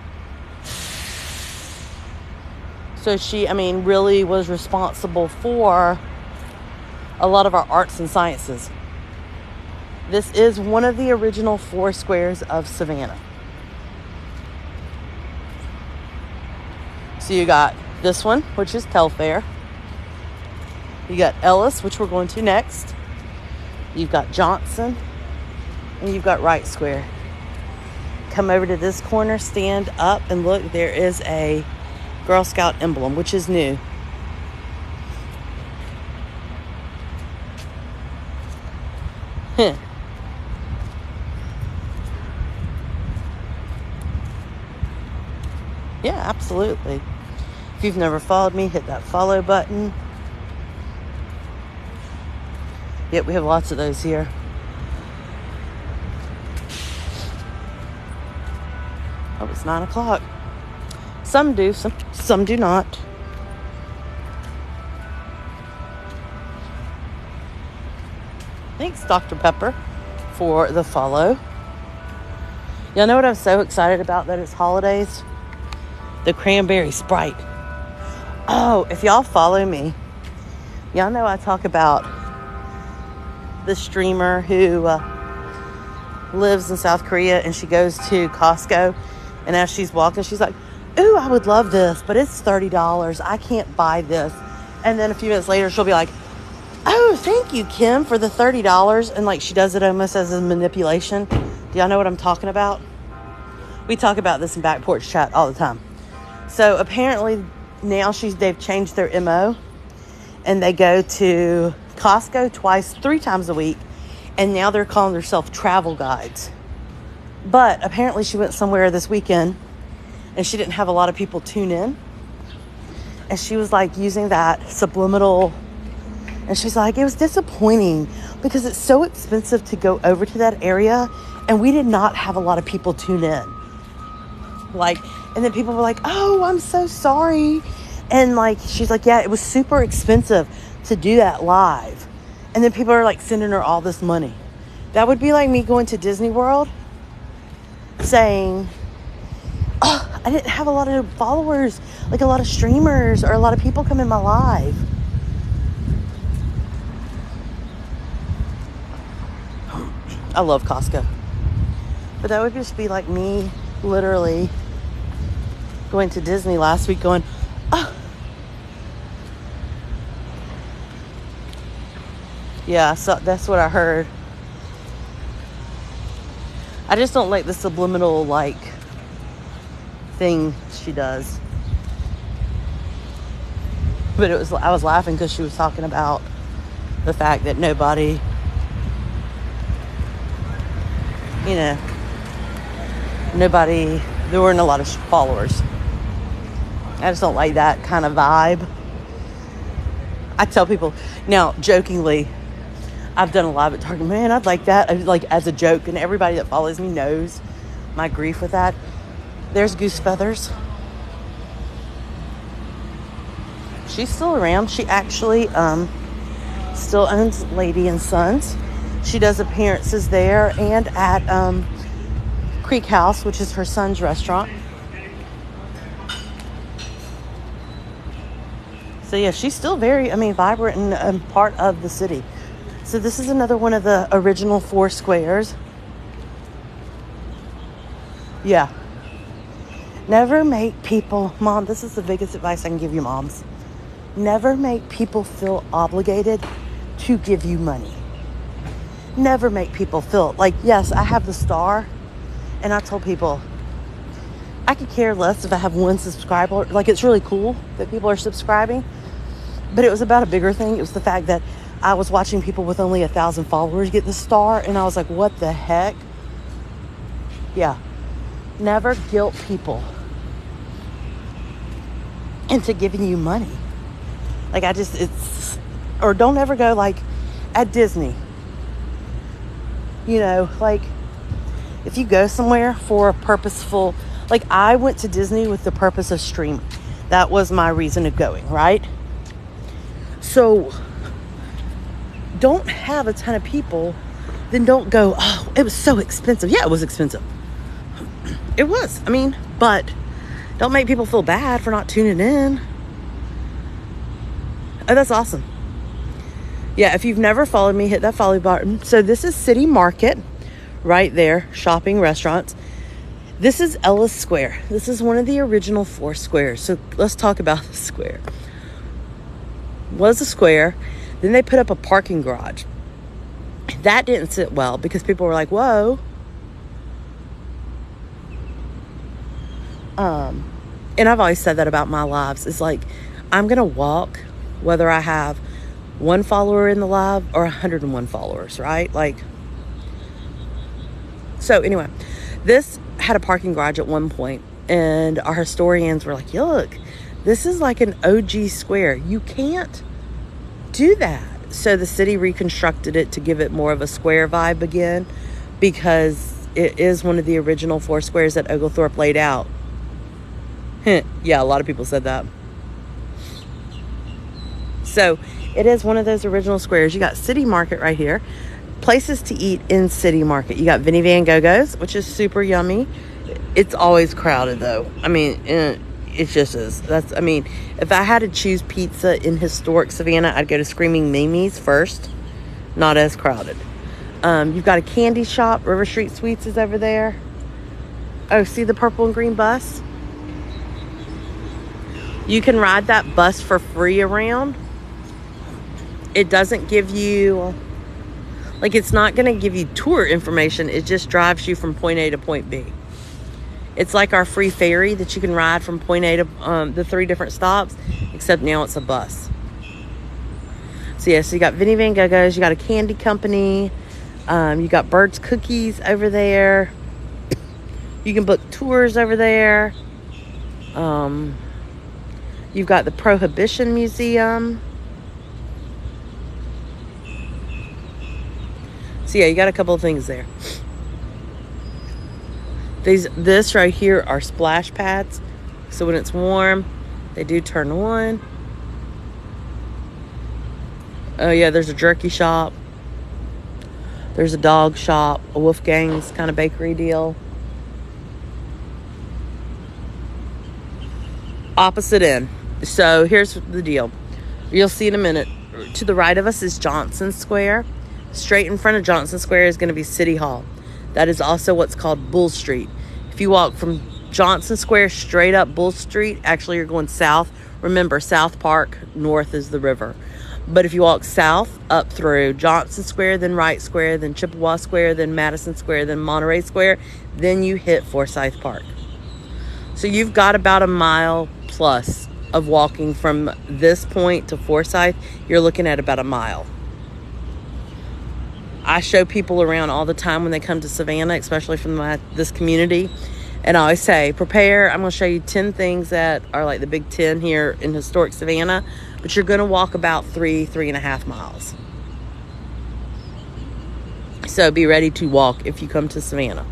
So she, really was responsible for a lot of our arts and sciences. This is one of the original 4 squares of Savannah. So you got this one, which is Telfair. You got Ellis, which we're going to next. You've got Johnson. And you've got Wright Square. Come over to this corner, stand up, and look. There is a Girl Scout emblem, which is new. Yeah, absolutely. If you've never followed me, hit that follow button. Yep, we have lots of those here. Oh, it's 9 o'clock. Some do, some do not. Thanks, Dr. Pepper, for the follow. Y'all know what I'm so excited about that it's holidays? The cranberry Sprite. Oh, if y'all follow me, y'all know I talk about the streamer who lives in South Korea, and she goes to Costco, and as she's walking, she's like, ooh, I would love this, but it's $30. I can't buy this. And then a few minutes later, she'll be like, oh, thank you, Kim, for the $30. And she does it almost as a manipulation. Do y'all know what I'm talking about? We talk about this in Back Porch Chat all the time. So apparently now they've changed their MO, and they go to Costco 3 times a week, and now they're calling themselves travel guides. But apparently she went somewhere this weekend and she didn't have a lot of people tune in, and she was using that subliminal, and she's like, it was disappointing because it's so expensive to go over to that area, and we did not have a lot of people tune in. And then people were like, oh, I'm so sorry. And she's like, yeah, it was super expensive to do that live. And then people are sending her all this money. That would be like me going to Disney World saying, oh, I didn't have a lot of followers, a lot of streamers or a lot of people come in my live. I love Costco. But that would just be like me literally going to Disney last week going, oh. Yeah, so that's what I heard. I just don't like the subliminal thing she does. But I was laughing because she was talking about the fact that nobody, there weren't a lot of followers. I just don't like that kind of vibe. I tell people, now jokingly, I've done a live at Target. Man, I'd like that. Like as a joke, and everybody that follows me knows my grief with that. There's Goose Feathers. She's still around. She actually still owns Lady and Sons. She does appearances there and at Creek House, which is her son's restaurant. So yeah, she's still very, vibrant and part of the city. So this is another one of the original 4 squares. Yeah. Never make people, Mom, this is the biggest advice I can give you, moms. Never make people feel obligated to give you money. Never make people feel like, yes, I have the star. And I told people, I could care less if I have 1 subscriber. Like, it's really cool that people are subscribing. But it was about a bigger thing. It was the fact that I was watching people with only 1,000 followers get the star. And I was like, what the heck? Yeah. Never guilt people into giving you money. Like, or don't ever go like at Disney. You know, like if you go somewhere for a purposeful, like I went to Disney with the purpose of streaming. That was my reason of going, right? So don't have a ton of people, then don't go, oh, it was so expensive. Yeah, it was expensive. It was. But don't make people feel bad for not tuning in. Oh, that's awesome. Yeah, if you've never followed me, hit that follow button. So this is City Market right there, shopping, restaurants. This is Ellis Square. This is one of the original 4 squares. So let's talk about the square. Was a square. Then they put up a parking garage. That didn't sit well because people were like, whoa. And I've always said that about my lives. It's like, I'm going to walk whether I have 1 follower in the live or 101 followers, right? Like, so anyway, this had a parking garage at one point, and our historians were like, look, this is like an OG square. You can't do that. So the city reconstructed it to give it more of a square vibe again, because it is one of the original 4 squares that Oglethorpe laid out. Yeah, a lot of people said that. So it is one of those original squares. You got City Market right here. Places to eat in City Market. You got Vinnie Van Gogo's, which is super yummy. It's always crowded though. It just is. If I had to choose pizza in historic Savannah, I'd go to Screaming Mimi's first. Not as crowded. You've got a candy shop. River Street Sweets is over there. Oh, see the purple and green bus? You can ride that bus for free around. It doesn't give you, it's not going to give you tour information. It just drives you from point A to point B. It's like our free ferry that you can ride from point A to the 3 different stops, except now it's a bus. So yeah, so you got Vinnie Van Gogo's, you got a candy company, you got Bird's Cookies over there. You can book tours over there. You've got the Prohibition Museum. So yeah, you got a couple of things there. This right here are splash pads. So when it's warm, they do turn on. Oh yeah, there's a jerky shop. There's a dog shop, a Wolfgang's kind of bakery deal. Opposite end. So here's the deal. You'll see in a minute. To the right of us is Johnson Square. Straight in front of Johnson Square is going to be City Hall. That is also what's called Bull Street. If you walk from Johnson Square straight up Bull Street, actually you're going south. Remember, South Park, north is the river. But if you walk south up through Johnson Square, then Wright Square, then Chippewa Square, then Madison Square, then Monterey Square, then you hit Forsyth Park. So you've got about a mile plus of walking from this point to Forsyth. You're looking at about a mile. I show people around all the time when they come to Savannah, especially from this community. And I always say, prepare. I'm going to show you 10 things that are like the big 10 here in historic Savannah. But you're going to walk about 3.5 miles. So be ready to walk if you come to Savannah.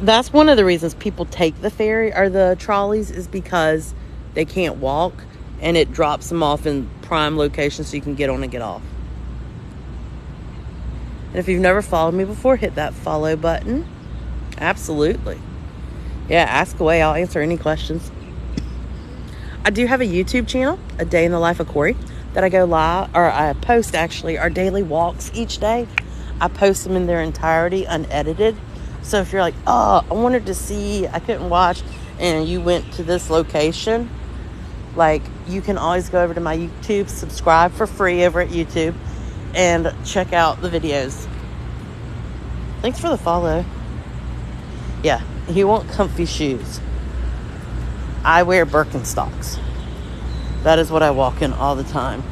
That's one of the reasons people take the ferry or the trolleys, is because they can't walk, and it drops them off in prime locations so you can get on and get off. And if you've never followed me before, hit that follow button. Absolutely. Yeah, ask away. I'll answer any questions. I do have a YouTube channel, A Day in the Life of Corey, that I go live, or I post actually our daily walks each day. I post them in their entirety, unedited. So if you're like, oh, I wanted to see, I couldn't watch, and you went to this location, like, you can always go over to my YouTube, subscribe for free over at YouTube, and check out the videos. Thanks for the follow. Yeah, you want comfy shoes. I wear Birkenstocks. That is what I walk in all the time.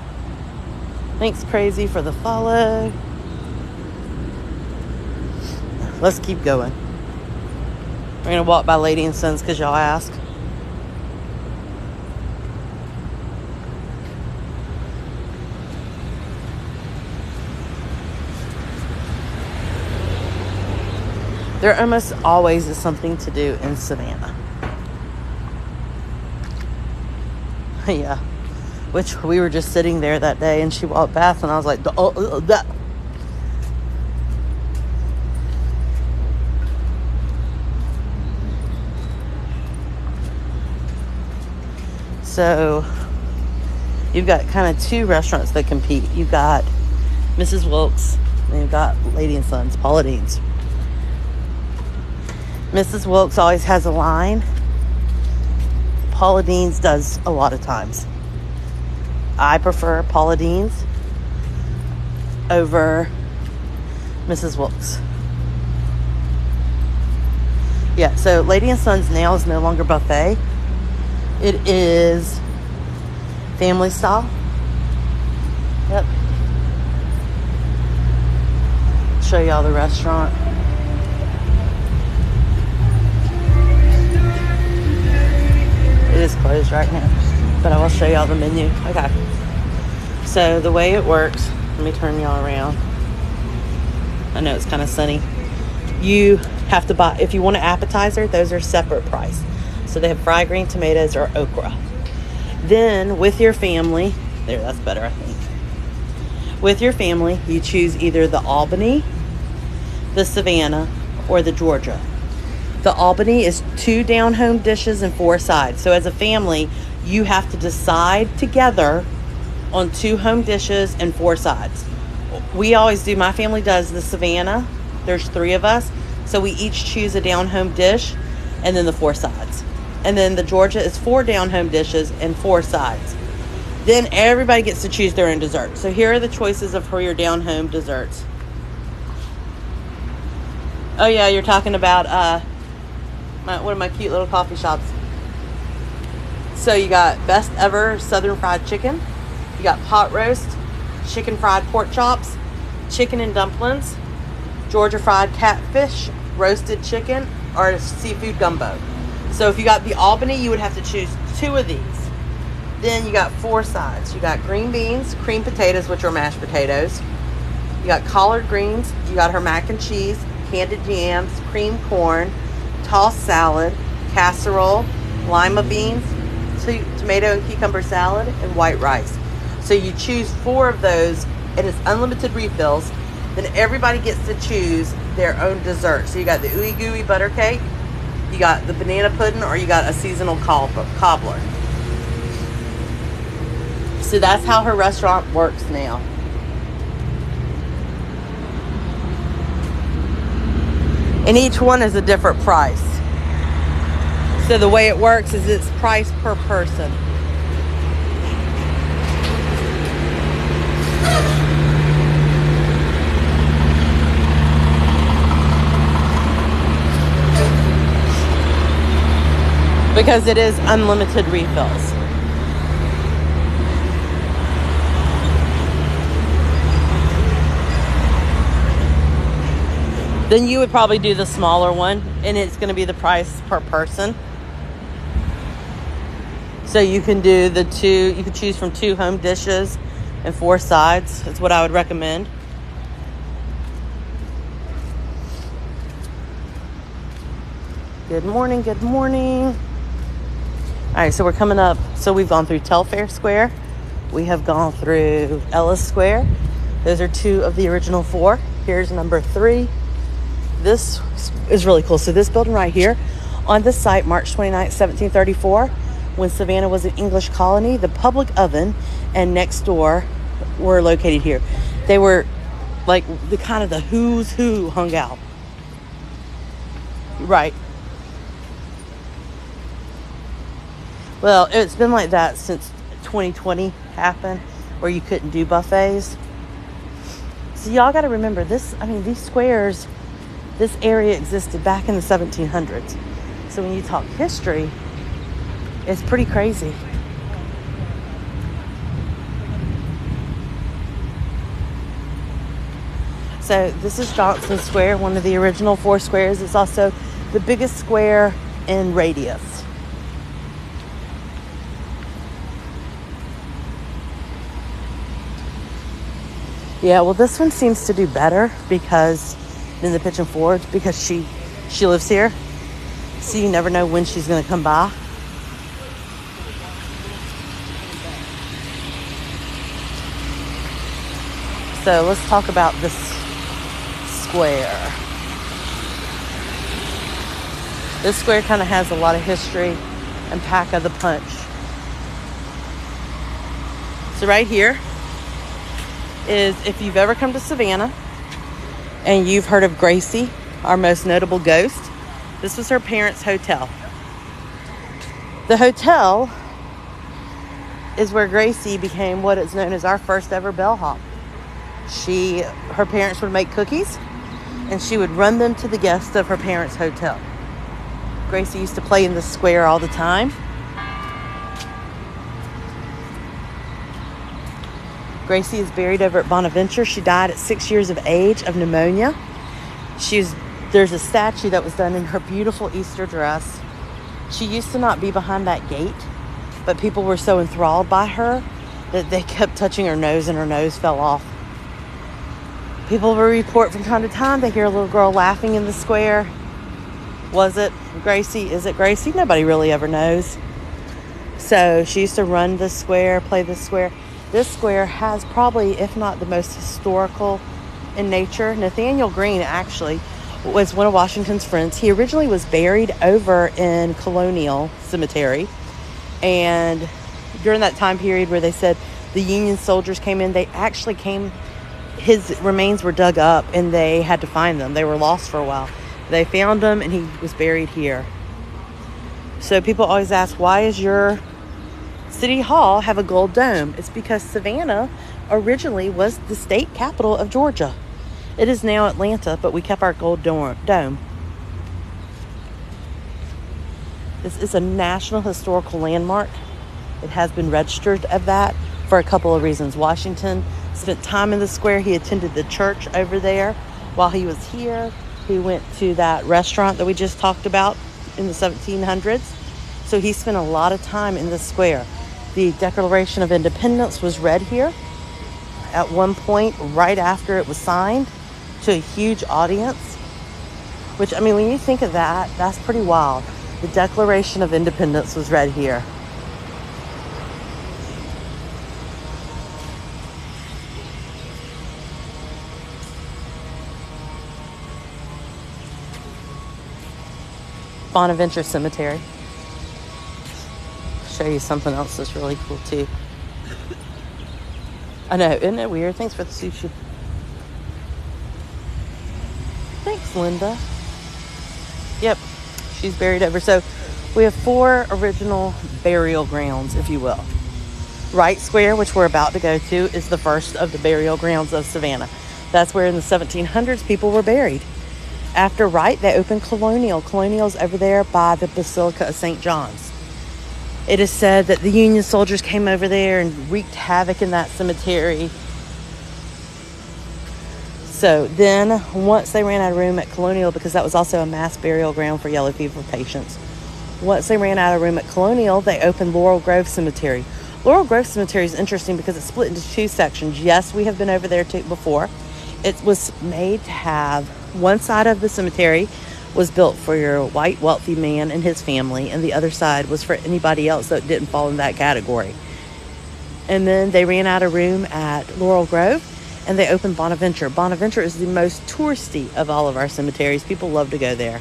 Thanks, Crazy, for the follow. Let's keep going. We're going to walk by Lady and Sons because y'all ask. There almost always is something to do in Savannah. Yeah. Which we were just sitting there that day and she walked past and I was like, that. So you've got kind of two restaurants that compete. You've got Mrs. Wilkes and you've got Lady and Sons, Paula Deen's. Mrs. Wilkes always has a line. Paula Deen's does a lot of times. I prefer Paula Deen's over Mrs. Wilkes. Yeah, so Lady and Sons now is no longer buffet. It is family style. Yep. Show y'all the restaurant. It is closed right now, but I will show y'all the menu. Okay. So the way it works, let me turn y'all around. I know it's kind of sunny. You have to buy, if you want an appetizer, those are separate price. So they have fried green tomatoes or okra. Then with your family, there, that's better, I think. With your family, you choose either the Albany, the Savannah, or the Georgia. The Albany is 2 down-home dishes and 4 sides. So as a family, you have to decide together on 2 home dishes and 4 sides. We always do, my family does the Savannah. There's 3 of us. So we each choose a down-home dish and then the 4 sides. And then the Georgia is 4 down-home dishes and 4 sides. Then everybody gets to choose their own dessert. So here are the choices for your down-home desserts. Oh yeah, you're talking about one of my cute little coffee shops. So you got best ever Southern fried chicken. You got pot roast, chicken fried pork chops, chicken and dumplings, Georgia fried catfish, roasted chicken, or seafood gumbo. So if you got the Albany, you would have to choose 2 of these. Then you got 4 sides. You got green beans, cream potatoes, which are mashed potatoes. You got collard greens. You got her mac and cheese, candied yams, cream corn, tossed salad, casserole, lima beans, tomato and cucumber salad, and white rice. So you choose 4 of those, and it's unlimited refills. Then everybody gets to choose their own dessert. So you got the ooey gooey butter cake, you got the banana pudding, or you got a seasonal cobbler. So that's how her restaurant works now. And each one is a different price. So the way it works is it's price per person. Because it is unlimited refills. Then you would probably do the smaller one, and it's going to be the price per person. So you can do the 2, you can choose from 2 home dishes and 4 sides. That's what I would recommend. Good morning, good morning. All right, so we're coming up. So we've gone through Telfair Square. We have gone through Ellis Square. Those are 2 of the original 4. Here's number 3. This is really cool. So this building right here, on this site, March 29th, 1734, when Savannah was an English colony, the public oven and next door were located here. They were like the kind of the who's who hung out. Right. Well, it's been like that since 2020 happened, where you couldn't do buffets. So y'all got to remember this. I mean, these squares, this area existed back in the 1700s. So when you talk history, it's pretty crazy. So this is Johnson Square, one of the original 4 squares. It's also the biggest square in radius. Yeah, well, this one seems to do better because than the Pigeon Forge, because she lives here, so you never know when she's going to come by. So let's talk about this square. This square kind of has a lot of history and pack of the punch. So right here is, if you've ever come to Savannah and you've heard of Gracie, our most notable ghost, this was her parents' hotel. The hotel is where Gracie became what is known as our first ever bellhop. Her parents would make cookies and she would run them to the guests of her parents' hotel. Gracie used to play in the square all the time. Gracie is buried over at Bonaventure. She died at 6 years of age of pneumonia. There's a statue that was done in her beautiful Easter dress. She used to not be behind that gate, but people were so enthralled by her that they kept touching her nose and her nose fell off. People will report from time to time they hear a little girl laughing in the square. Was it Gracie? Is it Gracie? Nobody really ever knows. So she used to run the square, play the square. This square has probably, if not the most historical in nature. Nathaniel Greene actually was one of Washington's friends. He originally was buried over in Colonial Cemetery. And during that time period where they said the Union soldiers came in, his remains were dug up and they had to find them. They were lost for a while. They found him and he was buried here. So people always ask, why is your City Hall have a gold dome? It's because Savannah originally was the state capital of Georgia. It is now Atlanta, but we kept our gold dome. This is a National Historical Landmark. It has been registered of that for a couple of reasons. Washington spent time in the square. He attended the church over there while he was here. He went to that restaurant that we just talked about in the 1700s. So he spent a lot of time in the square. The Declaration of Independence was read here at one point right after it was signed to a huge audience. Which, I mean, when you think of that, that's pretty wild. The Declaration of Independence was read here. Bonaventure Cemetery. Show you something else that's really cool too. I know, isn't it weird? Thanks for the sushi. Thanks, Linda. Yep, she's buried over. So we have 4 original burial grounds, if you will. Wright Square, which we're about to go to, is the first of the burial grounds of Savannah. That's where in the 1700s people were buried. After Wright, they opened Colonial. Colonial's over there by the Basilica of St. John's. It is said that the Union soldiers came over there and wreaked havoc in that cemetery. So then, once they ran out of room at Colonial, because that was also a mass burial ground for yellow fever patients, once they ran out of room at Colonial, they opened Laurel Grove Cemetery. Laurel Grove Cemetery is interesting because it's split into 2 sections. Yes, we have been over there before. It was made to have one side of the cemetery was built for your white wealthy man and his family, and the other side was for anybody else that didn't fall in that category. And then they ran out of room at Laurel Grove, and they opened Bonaventure. Bonaventure is the most touristy of all of our cemeteries. People love to go there.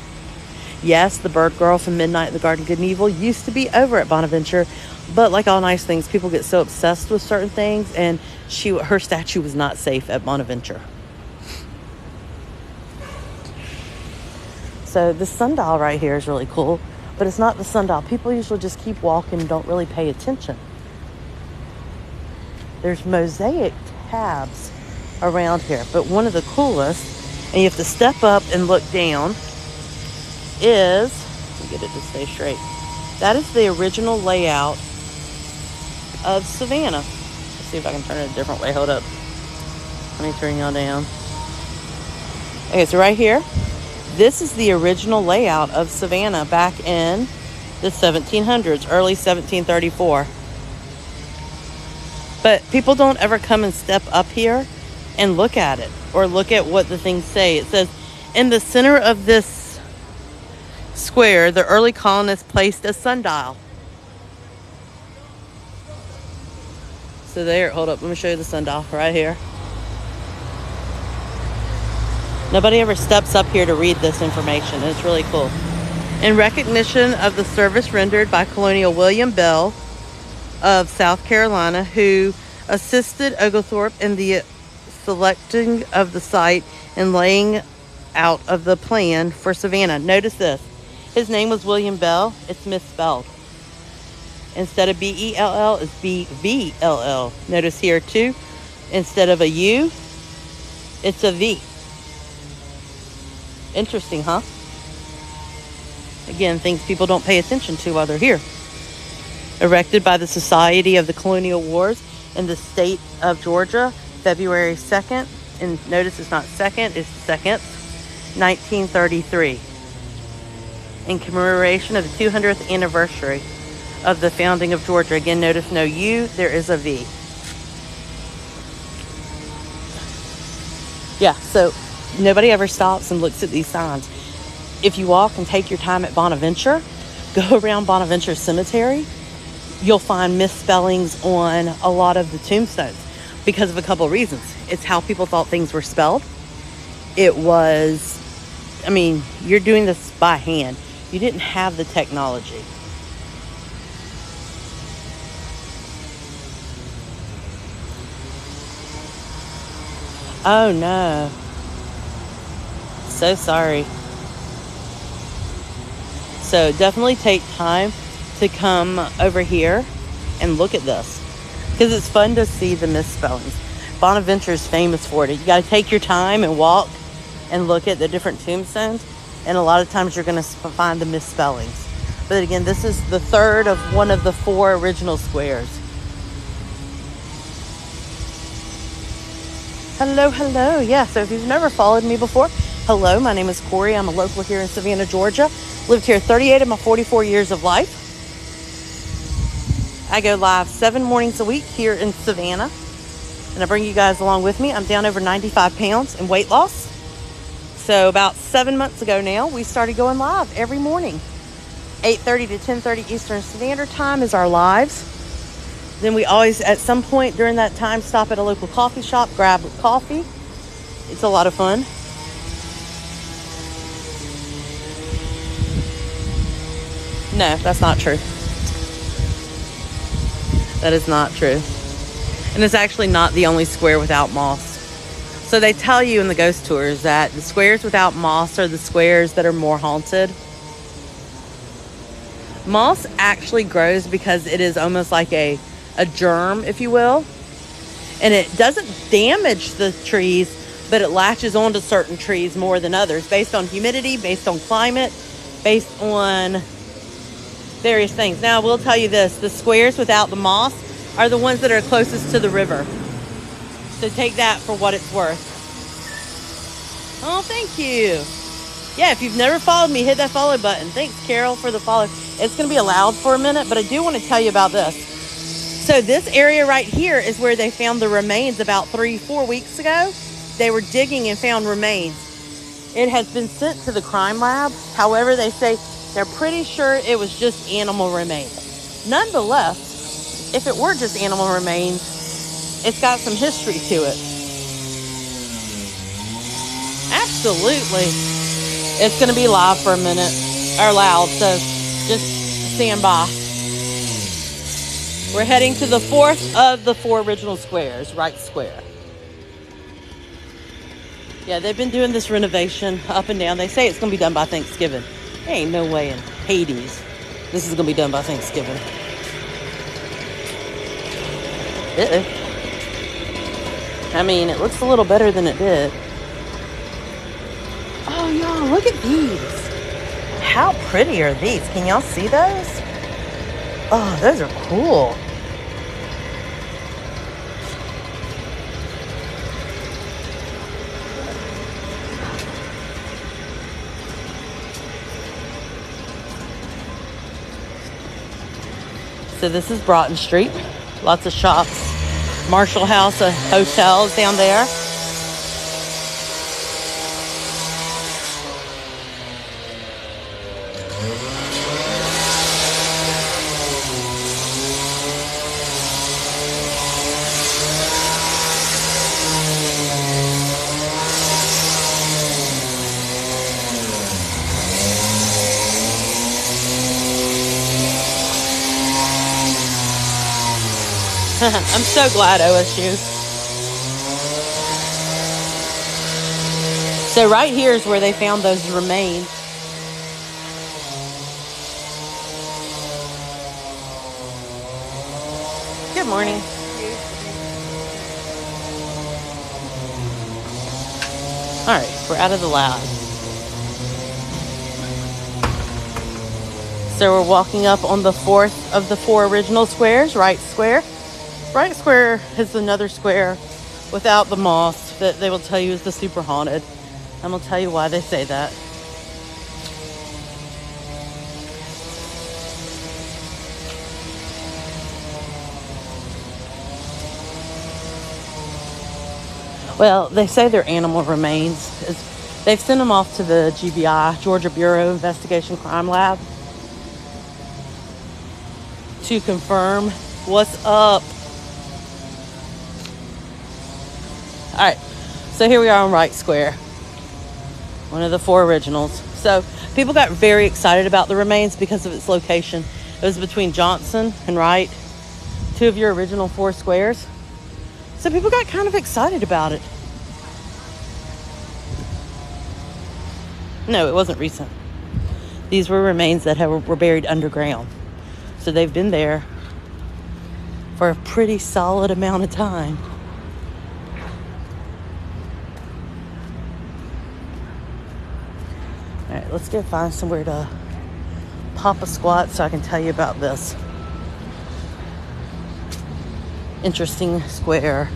Yes, the bird girl from Midnight in the Garden of Good and Evil used to be over at Bonaventure, but like all nice things, people get so obsessed with certain things, and her statue was not safe at Bonaventure. So this sundial right here is really cool, but it's not the sundial. People usually just keep walking and don't really pay attention. There's mosaic tabs around here, but one of the coolest, and you have to step up and look down, is, let me get it to stay straight, that is the original layout of Savannah. Let's see if I can turn it a different way. Hold up. Let me turn y'all down. Okay, so right here, this is the original layout of Savannah back in the 1700s, early 1734. But people don't ever come and step up here and look at it or look at what the things say. It says, in the center of this square, the early colonists placed a sundial. So there, hold up, let me show you the sundial right here. Nobody ever steps up here to read this information. It's really cool. In recognition of the service rendered by Colonial William Bell of South Carolina, who assisted Oglethorpe in the selecting of the site and laying out of the plan for Savannah. Notice this. His name was William Bell. It's misspelled. Instead of B-E-L-L, it's B-V-L-L. Notice here too, instead of a U, it's a V. Interesting, huh? Again, things people don't pay attention to while they're here. Erected by the Society of the Colonial Wars in the state of Georgia, February 2nd, and notice it's not second, it's second, 1933. In commemoration of the 200th anniversary of the founding of Georgia. Again, notice no U, there is a V. Yeah, so nobody ever stops and looks at these signs. If you walk and take your time at Bonaventure, go around Bonaventure Cemetery, you'll find misspellings on a lot of the tombstones because of a couple of reasons. It's how people thought things were spelled. It was, I mean, you're doing this by hand. You didn't have the technology. Oh no. So sorry. So definitely take time to come over here and look at this, because it's fun to see the misspellings. Bonaventure is famous for it. You got to take your time and walk and look at the different tombstones, and a lot of times you're going to find the misspellings. But again, this is the third of one of the 4 original squares. Hello. Yeah, so if you've never followed me before, hello, my name is Corey. I'm a local here in Savannah, Georgia. Lived here 38 of my 44 years of life. I go live 7 mornings a week here in Savannah, and I bring you guys along with me. I'm down over 95 pounds in weight loss. So about 7 months ago now, we started going live every morning. 8:30 to 10:30 Eastern Standard Time is our lives. Then we always, at some point during that time, stop at a local coffee shop, grab coffee. It's a lot of fun. No, that's not true. That is not true. And it's actually not the only square without moss. So they tell you in the ghost tours that the squares without moss are the squares that are more haunted. Moss actually grows because it is almost like a germ, if you will. And it doesn't damage the trees, but it latches onto certain trees more than others based on humidity, based on climate, based on various things. Now, I will tell you this. The squares without the moss are the ones that are closest to the river. So take that for what it's worth. Oh, thank you. Yeah, if you've never followed me, hit that follow button. Thanks, Carol, for the follow. It's going to be allowed for a minute, but I do want to tell you about this. So this area right here is where they found the remains about 3-4 weeks ago. They were digging and found remains. It has been sent to the crime lab. However, they say they're pretty sure it was just animal remains. Nonetheless, if it were just animal remains, it's got some history to it. Absolutely. It's going to be live for a minute, or loud, so just stand by. We're heading to the fourth of the 4 original squares, Wright Square. Yeah, they've been doing this renovation up and down. They say it's going to be done by Thanksgiving. There ain't no way in Hades this is going to be done by Thanksgiving. I mean, it looks a little better than it did. Oh, y'all, look at these. How pretty are these? Can y'all see those? Oh, those are cool. So this is Broughton Street. Lots of shops. Marshall House, a hotel is down there. I'm so glad OSU. So right here is where they found those remains. Good morning. All right, we're out of the lab. So we're walking up on the 4th of the 4 original squares, Wright Square. Wright Square is another square without the mosque that they will tell you is the super haunted. I'm going to tell you why they say that. Well, they say they're animal remains. They've sent them off to the GBI, Georgia Bureau of Investigation Crime Lab, to confirm what's up. All right, so here we are on Wright Square, one of the 4 originals. So people got very excited about the remains because of its location. It was between Johnson and Wright, 2 of your original 4 squares. So people got kind of excited about it. No, it wasn't recent. These were remains that were buried underground. So they've been there for a pretty solid amount of time. All right, let's go find somewhere to pop a squat so I can tell you about this interesting square.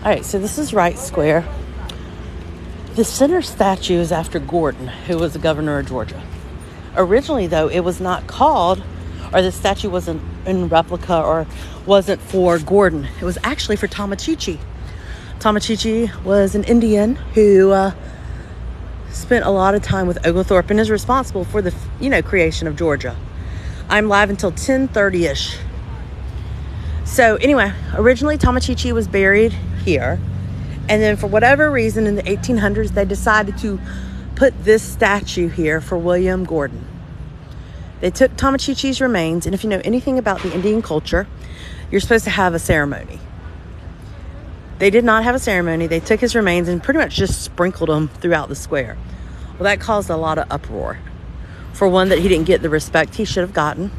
All right, so this is Wright Square. The center statue is after Gordon, who was the governor of Georgia. Originally, though, it was not called, or the statue wasn't in replica or wasn't for Gordon. It was actually for Tamachichi. Tamachichi was an Indian who spent a lot of time with Oglethorpe and is responsible for the, creation of Georgia. I'm live until 10:30ish. So anyway, originally Tamachichi was buried here. And then for whatever reason in the 1800s, they decided to put this statue here for William Gordon. They took Tamachichi's remains, and if you know anything about the Indian culture, you're supposed to have a ceremony. They did not have a ceremony. They took his remains and pretty much just sprinkled them throughout the square. Well, that caused a lot of uproar. For one, that he didn't get the respect he should have gotten,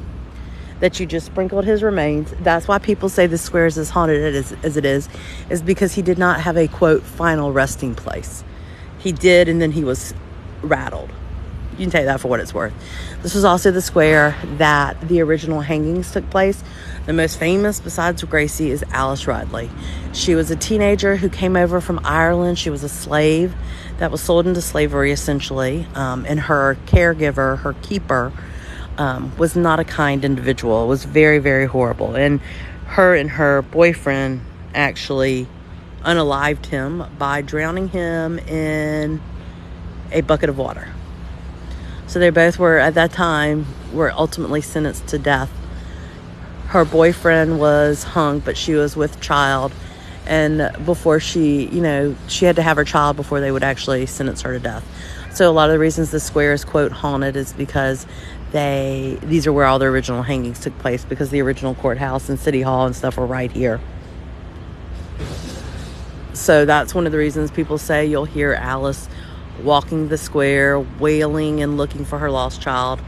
that you just sprinkled his remains. That's why people say the square is as haunted as it is because he did not have a, quote, final resting place. He did, and then he was rattled. You can take that for what it's worth. This was also the square that the original hangings took place. The most famous, besides Gracie, is Alice Ridley. She was a teenager who came over from Ireland. She was a slave that was sold into slavery, essentially. And her caregiver, her keeper, was not a kind individual. It was very, very horrible. And her boyfriend actually unalived him by drowning him in a bucket of water. So they both were, at that time, were ultimately sentenced to death. Her boyfriend was hung, but she was with child. And before she had to have her child before they would actually sentence her to death. So a lot of the reasons the square is, quote, haunted is because these are where all the original hangings took place, because the original courthouse and city hall and stuff were right here. So that's one of the reasons people say you'll hear Alice walking the square, wailing and looking for her lost child.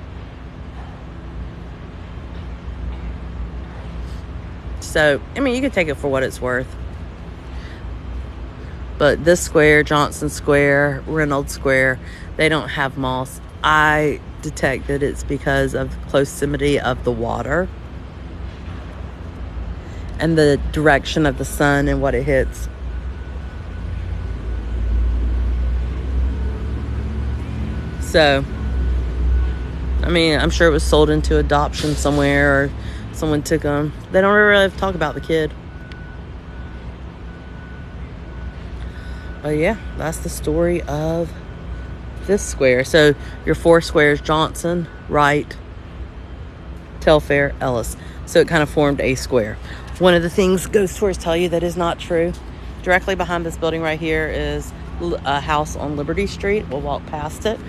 So, I mean, you can take it for what it's worth. But this square, Johnson Square, Reynolds Square, they don't have moss. I detect that it's because of the proximity of the water and the direction of the sun and what it hits. So, I mean, I'm sure it was sold into adoption somewhere, or someone took them. They don't really talk about the kid. But yeah, that's the story of this square. So your 4 squares: Johnson, Wright, Telfair, Ellis. So it kind of formed a square. One of the things ghost tours tell you that is not true. Directly behind this building right here is a house on Liberty Street. We'll walk past it.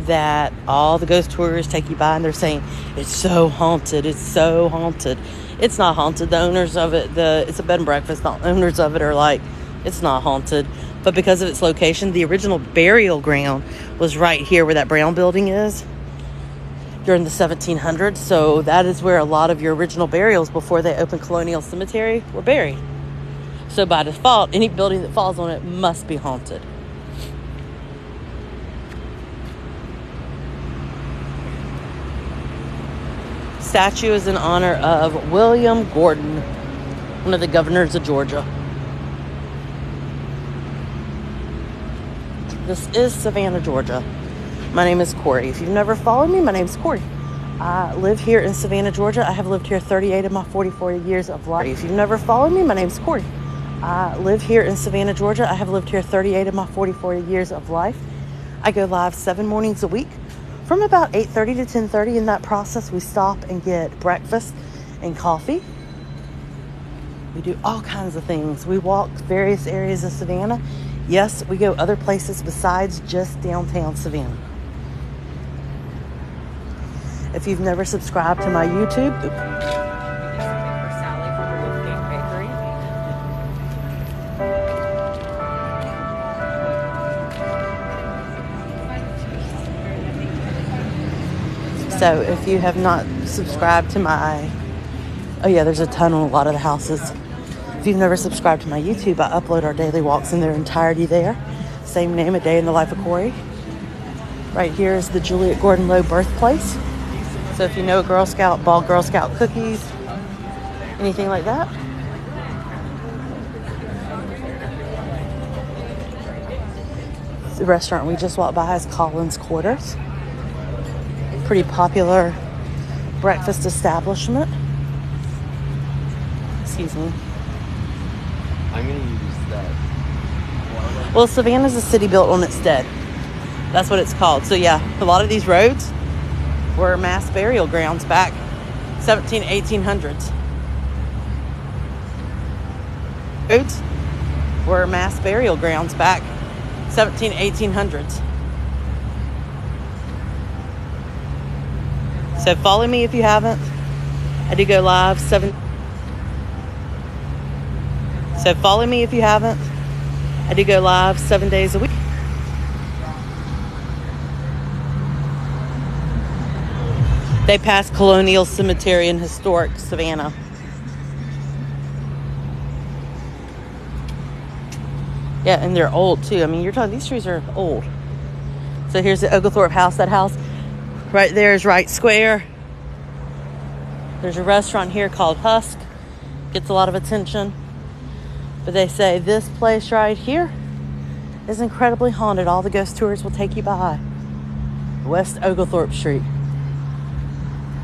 That all the ghost tours take you by, and they're saying it's so haunted. It's so haunted. It's not haunted. The owners of it, it's a bed and breakfast. The owners of it are like, it's not haunted. But because of its location, the original burial ground was right here where that brown building is during the 1700s. So that is where a lot of your original burials before they opened Colonial Cemetery were buried. So by default, any building that falls on it must be haunted. Statue is in honor of William Gordon, one of the governors of Georgia. This is Savannah, Georgia. My name is Corey. If you've never followed me, my name is Corey. I live here in Savannah, Georgia. I have lived here 38 of my 44 years of life. If you've never followed me, my name is Corey. I live here in Savannah, Georgia. I have lived here 38 of my 44 years of life. I go live 7 mornings a week from about 8:30 to 10:30. In that process, we stop and get breakfast and coffee. We do all kinds of things. We walk various areas of Savannah. Yes, we go other places besides just downtown Savannah. If you've never subscribed to my YouTube, Sally from the Wolfgang Bakery. So if you have not subscribed to my, oh yeah, there's a ton on a lot of the houses. If you've never subscribed to my YouTube, I upload our daily walks in their entirety there. Same name, A Day in the Life of Corey. Right here is the Juliet Gordon Low birthplace. So if you know a Girl Scout, ball Girl Scout cookies, anything like that. The restaurant we just walked by is Collins Quarters. Pretty popular breakfast establishment. Excuse me. I'm going to use that. Well, Savannah's a city built on its dead. That's what it's called. So yeah, a lot of these roads were mass burial grounds back 1800s. Roads were mass burial grounds back 1800s. So follow me if you haven't. I do go live 7. So follow me if you haven't. I do go live 7 days a week. They passed Colonial Cemetery in historic Savannah. Yeah, and they're old too. I mean, you're talking, these trees are old. So here's the Oglethorpe house. That house right there is Wright Square. There's a restaurant here called Husk. Gets a lot of attention. But they say this place right here is incredibly haunted. All the ghost tours will take you by West Oglethorpe Street.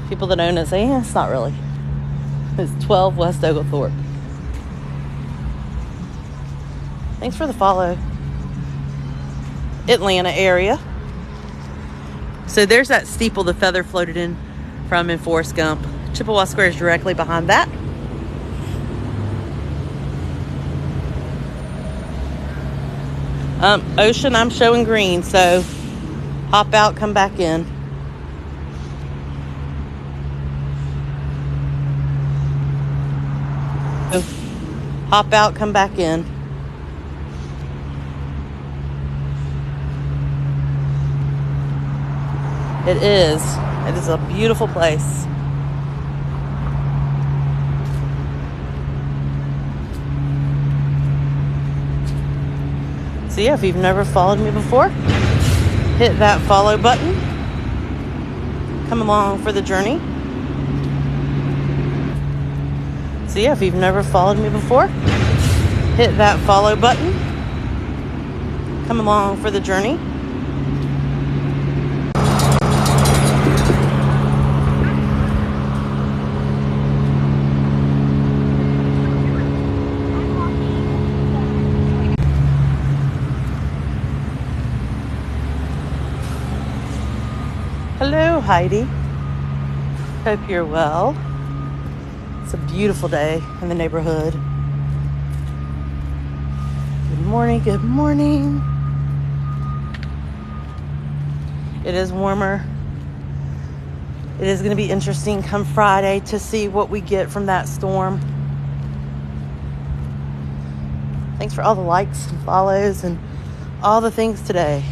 People that own it say, yeah, it's not really. It's 12 West Oglethorpe. Thanks for the follow. Atlanta area. So there's that steeple the feather floated in from in Forrest Gump. Chippewa Square is directly behind that. Ocean, I'm showing green, so hop out, come back in. Hop out, come back in. It is a beautiful place. So yeah, if you've never followed me before, hit that follow button. Come along for the journey. So yeah, if you've never followed me before, hit that follow button. Come along for the journey. Hello, Heidi. Hope you're well. It's a beautiful day in the neighborhood. Good morning, good morning. It is warmer. It is going to be interesting come Friday to see what we get from that storm. Thanks for all the likes and follows and all the things today.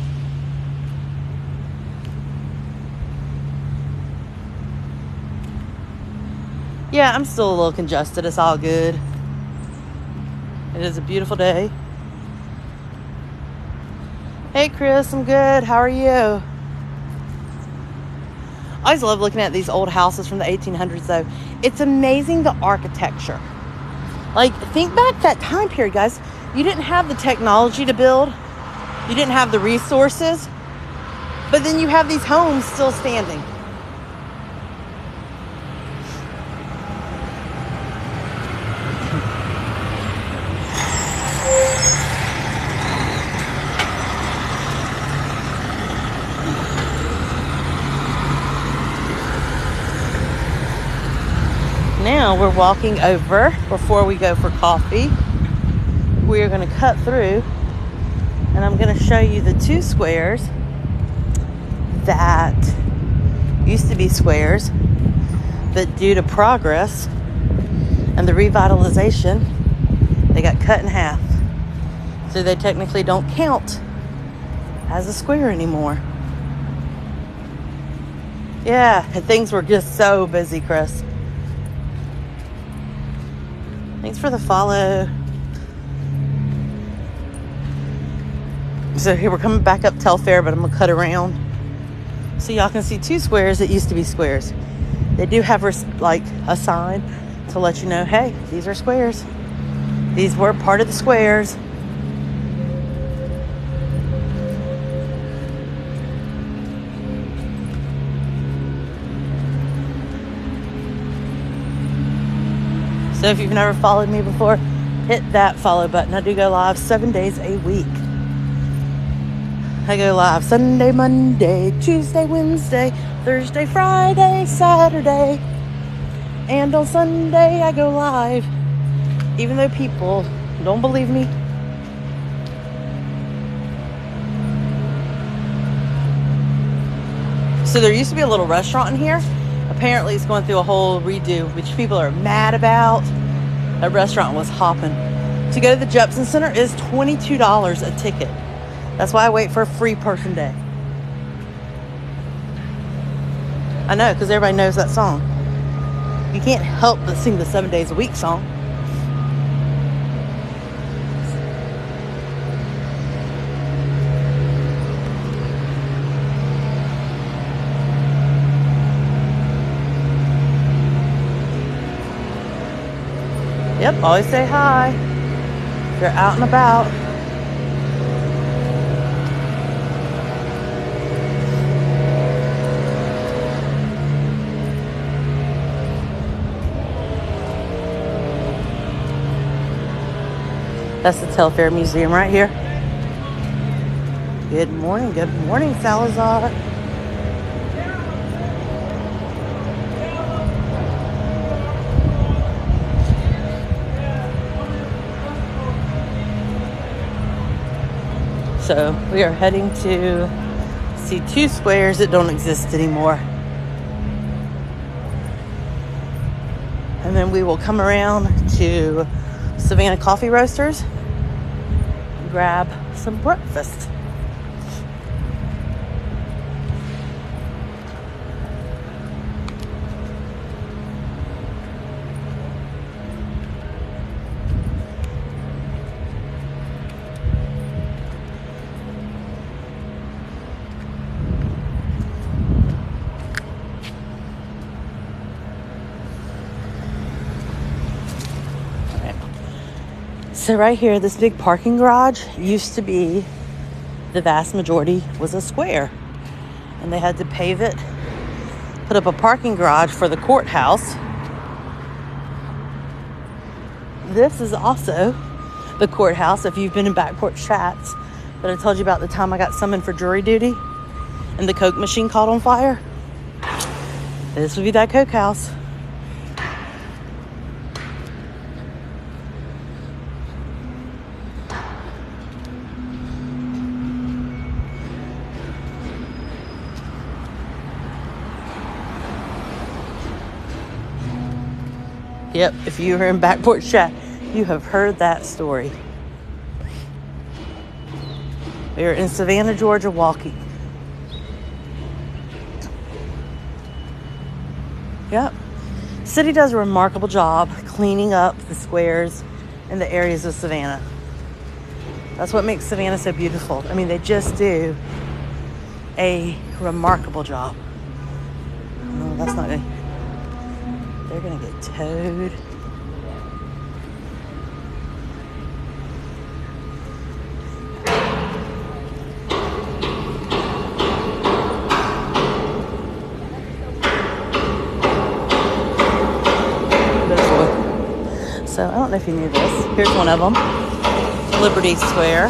Yeah, I'm still a little congested. It's all good. It is a beautiful day. Hey, Chris, I'm good. How are you? I always love looking at these old houses from the 1800s, though. It's amazing, the architecture. Like, think back that time period, guys. You didn't have the technology to build. You didn't have the resources. But then you have these homes still standing. Now we're walking over before we go for coffee. We are going to cut through and I'm going to show you the two squares that used to be squares that due to progress and the revitalization, they got cut in half. So they technically don't count as a square anymore. Yeah, things were just so busy, Chris. Thanks for the follow. So here we're coming back up Telfair, but I'm gonna cut around so y'all can see two squares that used to be squares. They do have like a sign to let you know, hey, these are squares. These were part of the squares. So if you've never followed me before, hit that follow button. I do go live 7 days a week. I go live Sunday, Monday, Tuesday, Wednesday, Thursday, Friday, Saturday. And on Sunday, I go live. Even though people don't believe me. So there used to be a little restaurant in here. Apparently it's going through a whole redo, which people are mad about. That restaurant was hopping. To go to the Jepson Center is $22 a ticket. That's why I wait for a free person day. I know, because everybody knows that song. You can't help but sing the 7 days a week song. Yep, always say hi. If you're out and about. That's the Telfair Museum right here. Good morning, Salazar. So we are heading to see two squares that don't exist anymore. And then we will come around to Savannah Coffee Roasters and grab some breakfast. So right here, this big parking garage used to be, the vast majority was a square. And they had to pave it, put up a parking garage for the courthouse. This is also the courthouse, if you've been in back porch chats that I told you about the time I got summoned for jury duty and the Coke machine caught on fire. This would be that Coke house. Yep, if you were in back porch chat, you have heard that story. We are in Savannah, Georgia, walking. Yep. City does a remarkable job cleaning up the squares in the areas of Savannah. That's what makes Savannah so beautiful. I mean, they just do a remarkable job. No, that's not good. They're going to get towed. So I don't know if you knew this. Here's one of them. Liberty Square.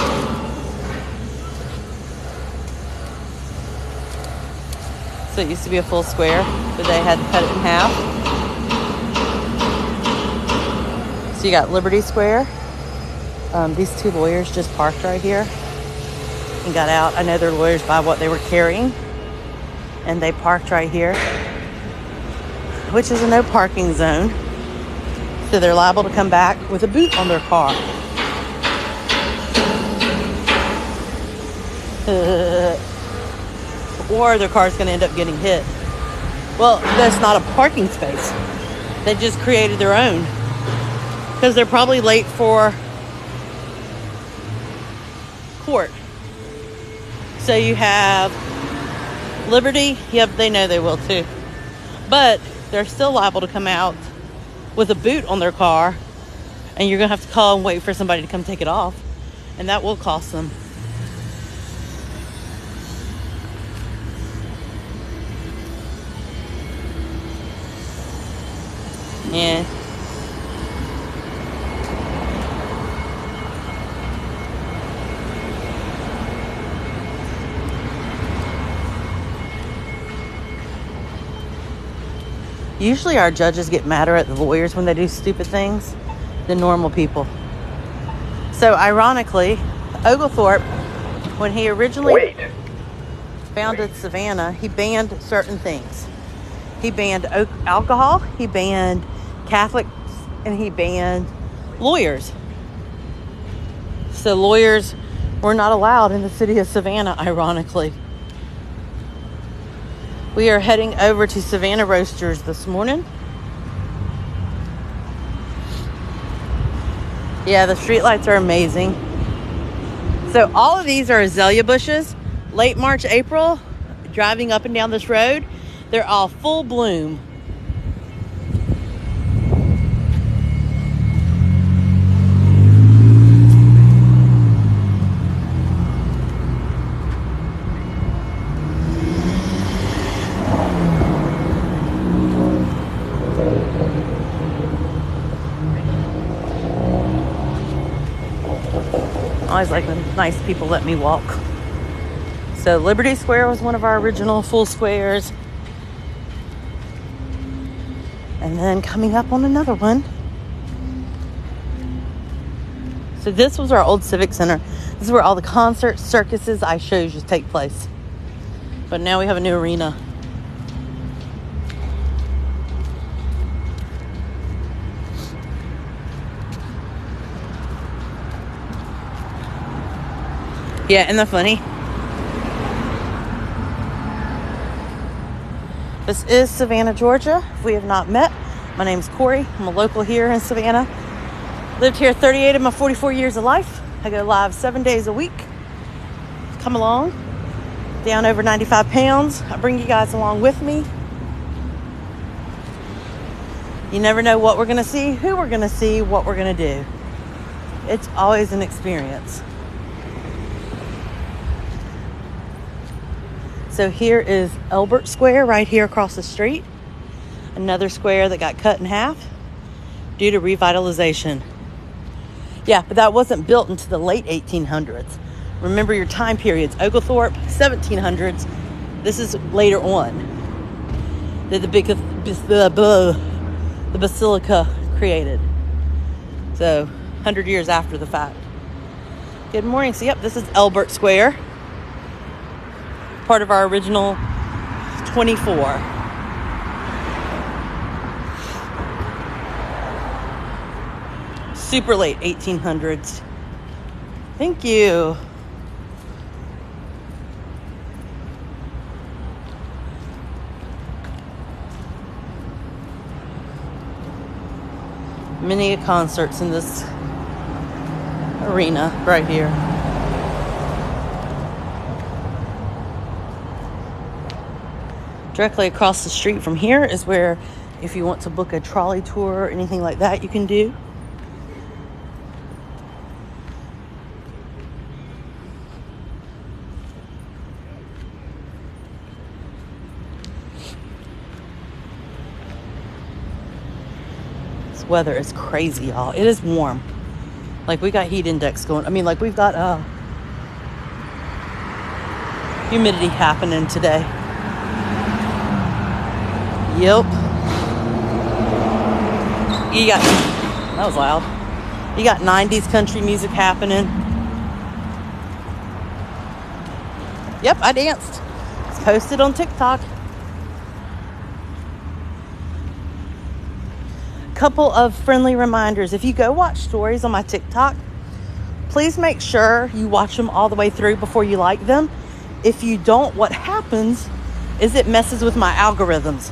So it used to be a full square, but they had to cut it in half. So you got Liberty Square. These two lawyers just parked right here and got out. I know they're lawyers by what they were carrying. And they parked right here, which is a no parking zone. So they're liable to come back with a boot on their car. Or their car's going to end up getting hit. Well, that's not a parking space. They just created their own. Because they're probably late for court. So you have Liberty. Yep, they know they will too. But they're still liable to come out with a boot on their car. And you're going to have to call and wait for somebody to come take it off. And that will cost them. Yeah. Usually our judges get madder at the lawyers when they do stupid things than normal people. So ironically, Oglethorpe, when he originally founded Savannah, he banned certain things. He banned alcohol, he banned Catholics, and he banned lawyers. So lawyers were not allowed in the city of Savannah, ironically. We are heading over to Savannah Roasters this morning. Yeah, the streetlights are amazing. So all of these are azalea bushes. Late March, April, driving up and down this road, they're all full bloom. always like when nice people let me walk. So Liberty Square was one of our original full squares. And then coming up on another one. So this was our old Civic Center. This is where all the concerts, circuses, ice shows used to take place. But now we have a new arena. Yeah, isn't that funny? This is Savannah, Georgia. If we have not met, my name's Corey. I'm a local here in Savannah. Lived here 38 of my 44 years of life. I go live 7 days a week. Come along. Down over 95 pounds. I bring you guys along with me. You never know what we're going to see, who we're going to see, what we're going to do. It's always an experience. So here is Elbert Square right here across the street. Another square that got cut in half due to revitalization. Yeah, but that wasn't built into the late 1800s. Remember your time periods. Oglethorpe, 1700s. This is later on. The basilica created. So, 100 years after the fact. Good morning. So, yep, this is Elbert Square. Part of our original 24. Super late 1800s. Thank you. Many concerts in this arena right here. Directly across the street from here is where, if you want to book a trolley tour or anything like that, you can do. This weather is crazy, y'all. It is warm. Like, we got heat index going. I mean, like, we've got humidity happening today. Yep. You got, that was loud. You got 90s country music happening. Yep, I danced. It's posted on TikTok. Couple of friendly reminders. If you go watch stories on my TikTok, please make sure you watch them all the way through before you like them. If you don't, what happens is it messes with my algorithms.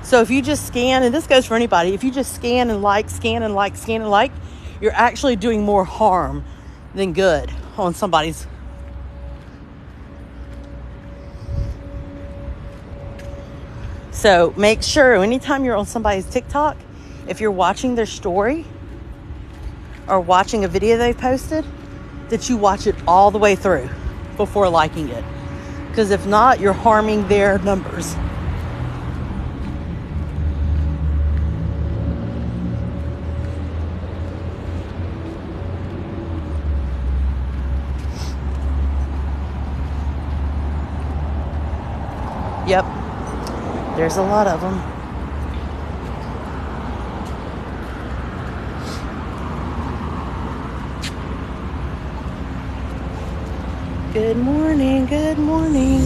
So if you just scan, and this goes for anybody, if you just scan and like, you're actually doing more harm than good on somebody's. So make sure anytime you're on somebody's TikTok, if you're watching their story or watching a video they posted, that you watch it all the way through before liking it. Because if not, you're harming their numbers. Yep, there's a lot of them. Good morning, good morning.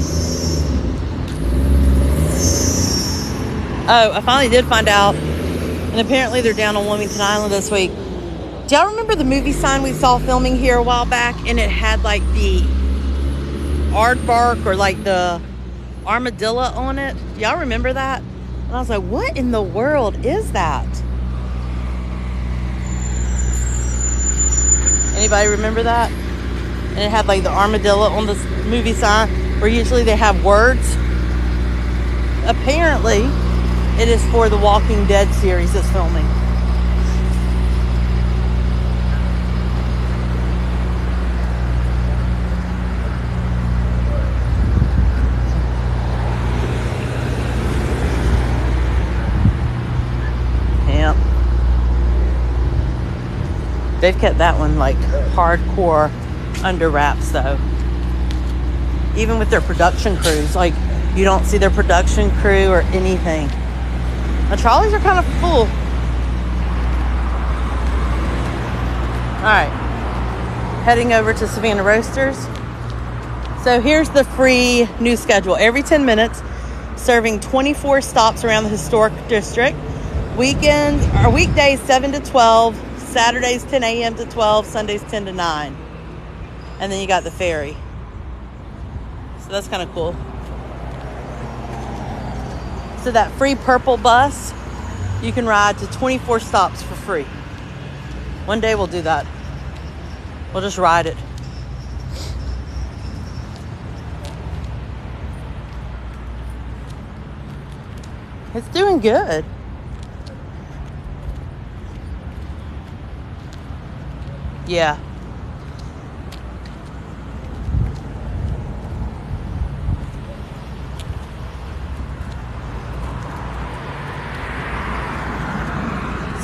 Oh, I finally did find out, and apparently they're down on Wilmington Island this week. Do y'all remember the movie sign we saw filming here a while back, and it had like the aardvark or like the armadillo on it? Y'all remember that? And I was like, what in the world is that? Anybody remember that? And it had like the armadillo on this movie sign, where usually they have words. Apparently, it is for the Walking Dead series that's filming. Yeah. They've kept that one like hardcore under wraps though. Even with their production crews, like you don't see their production crew or anything. The trolleys are kind of full. All right, heading over to Savannah Roasters. So here's the free new schedule. Every 10 minutes, serving 24 stops around the historic district. Weekends or weekdays 7 to 12, Saturdays 10 a.m. to 12, Sundays 10 to 9. And then you got the ferry. So that's kind of cool. So that free purple bus, you can ride to 24 stops for free. One day we'll do that. We'll just ride it. It's doing good. Yeah.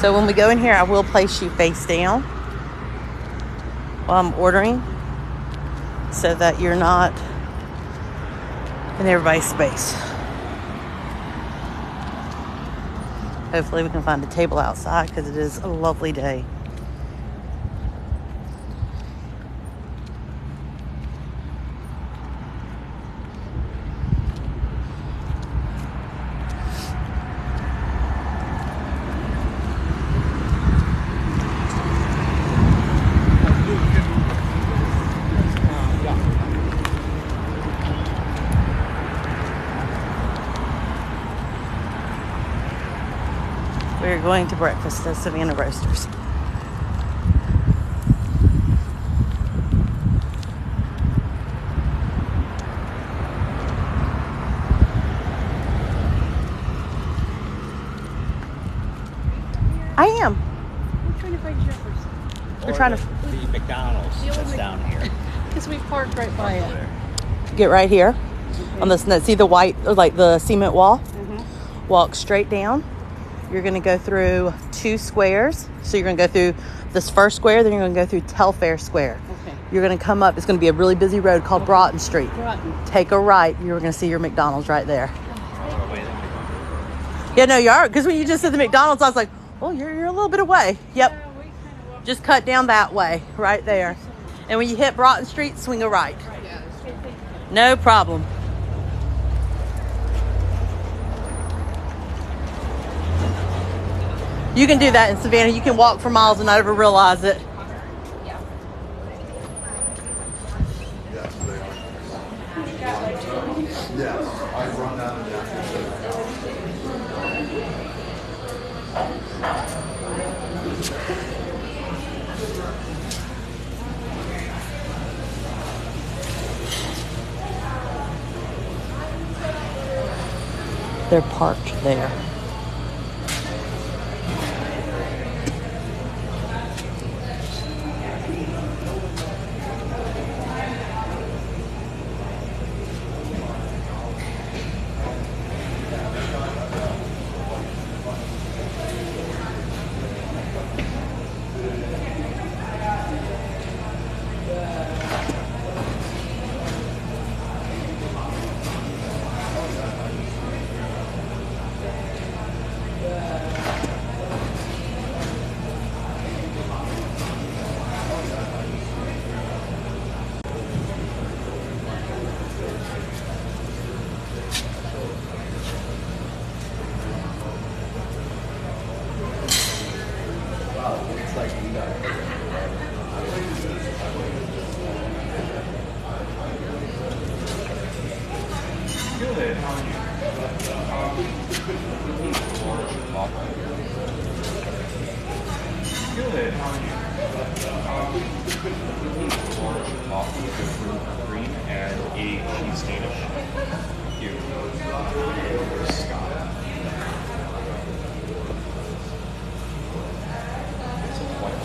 So when we go in here, I will place you face down while I'm ordering so that you're not in everybody's space. Hopefully we can find a table outside because it is a lovely day. We're going to breakfast at Savannah Roasters. I am. We're trying to find Jefferson. We're trying to the McDonald's that's down here. Because we parked right by it. get right here on this. See the white, like the cement wall? Mm-hmm. Walk straight down. You're going to go through 2 squares. So you're going to go through this first square, then you're going to go through Telfair Square. Okay. You're going to come up. It's going to be a really busy road called Broughton Street. Broughton. Take a right. You're going to see your McDonald's right there. Yeah, no, you are. Because when you just said the McDonald's, I was like, well, you're a little bit away. Yep. Yeah, we kind of walked. Just cut down that way, right there. And when you hit Broughton Street, swing a right. Yeah. No problem. You can do that in Savannah. You can walk for miles and not ever realize it. Yes, I run out of that. They're parked there. Cream and a cheese Danish. Cute. Scott. It's a white.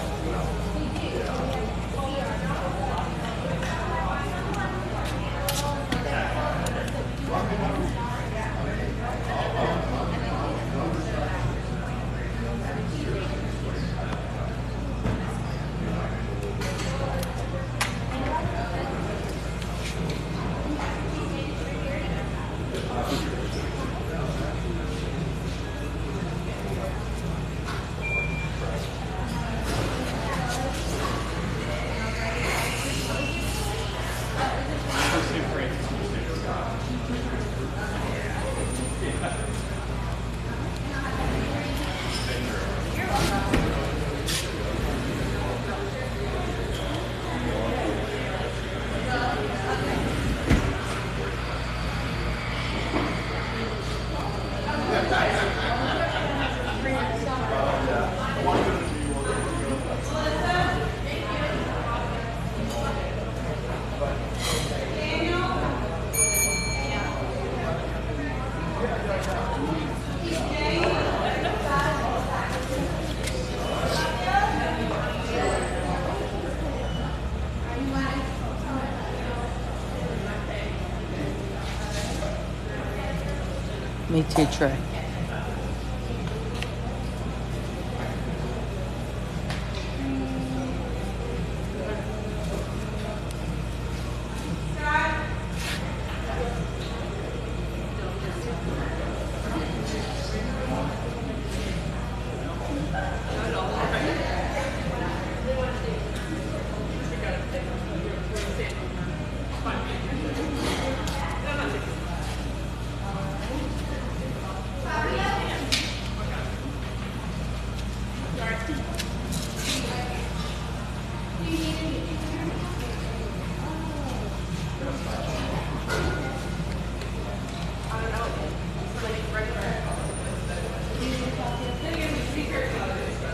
Me too, Trey.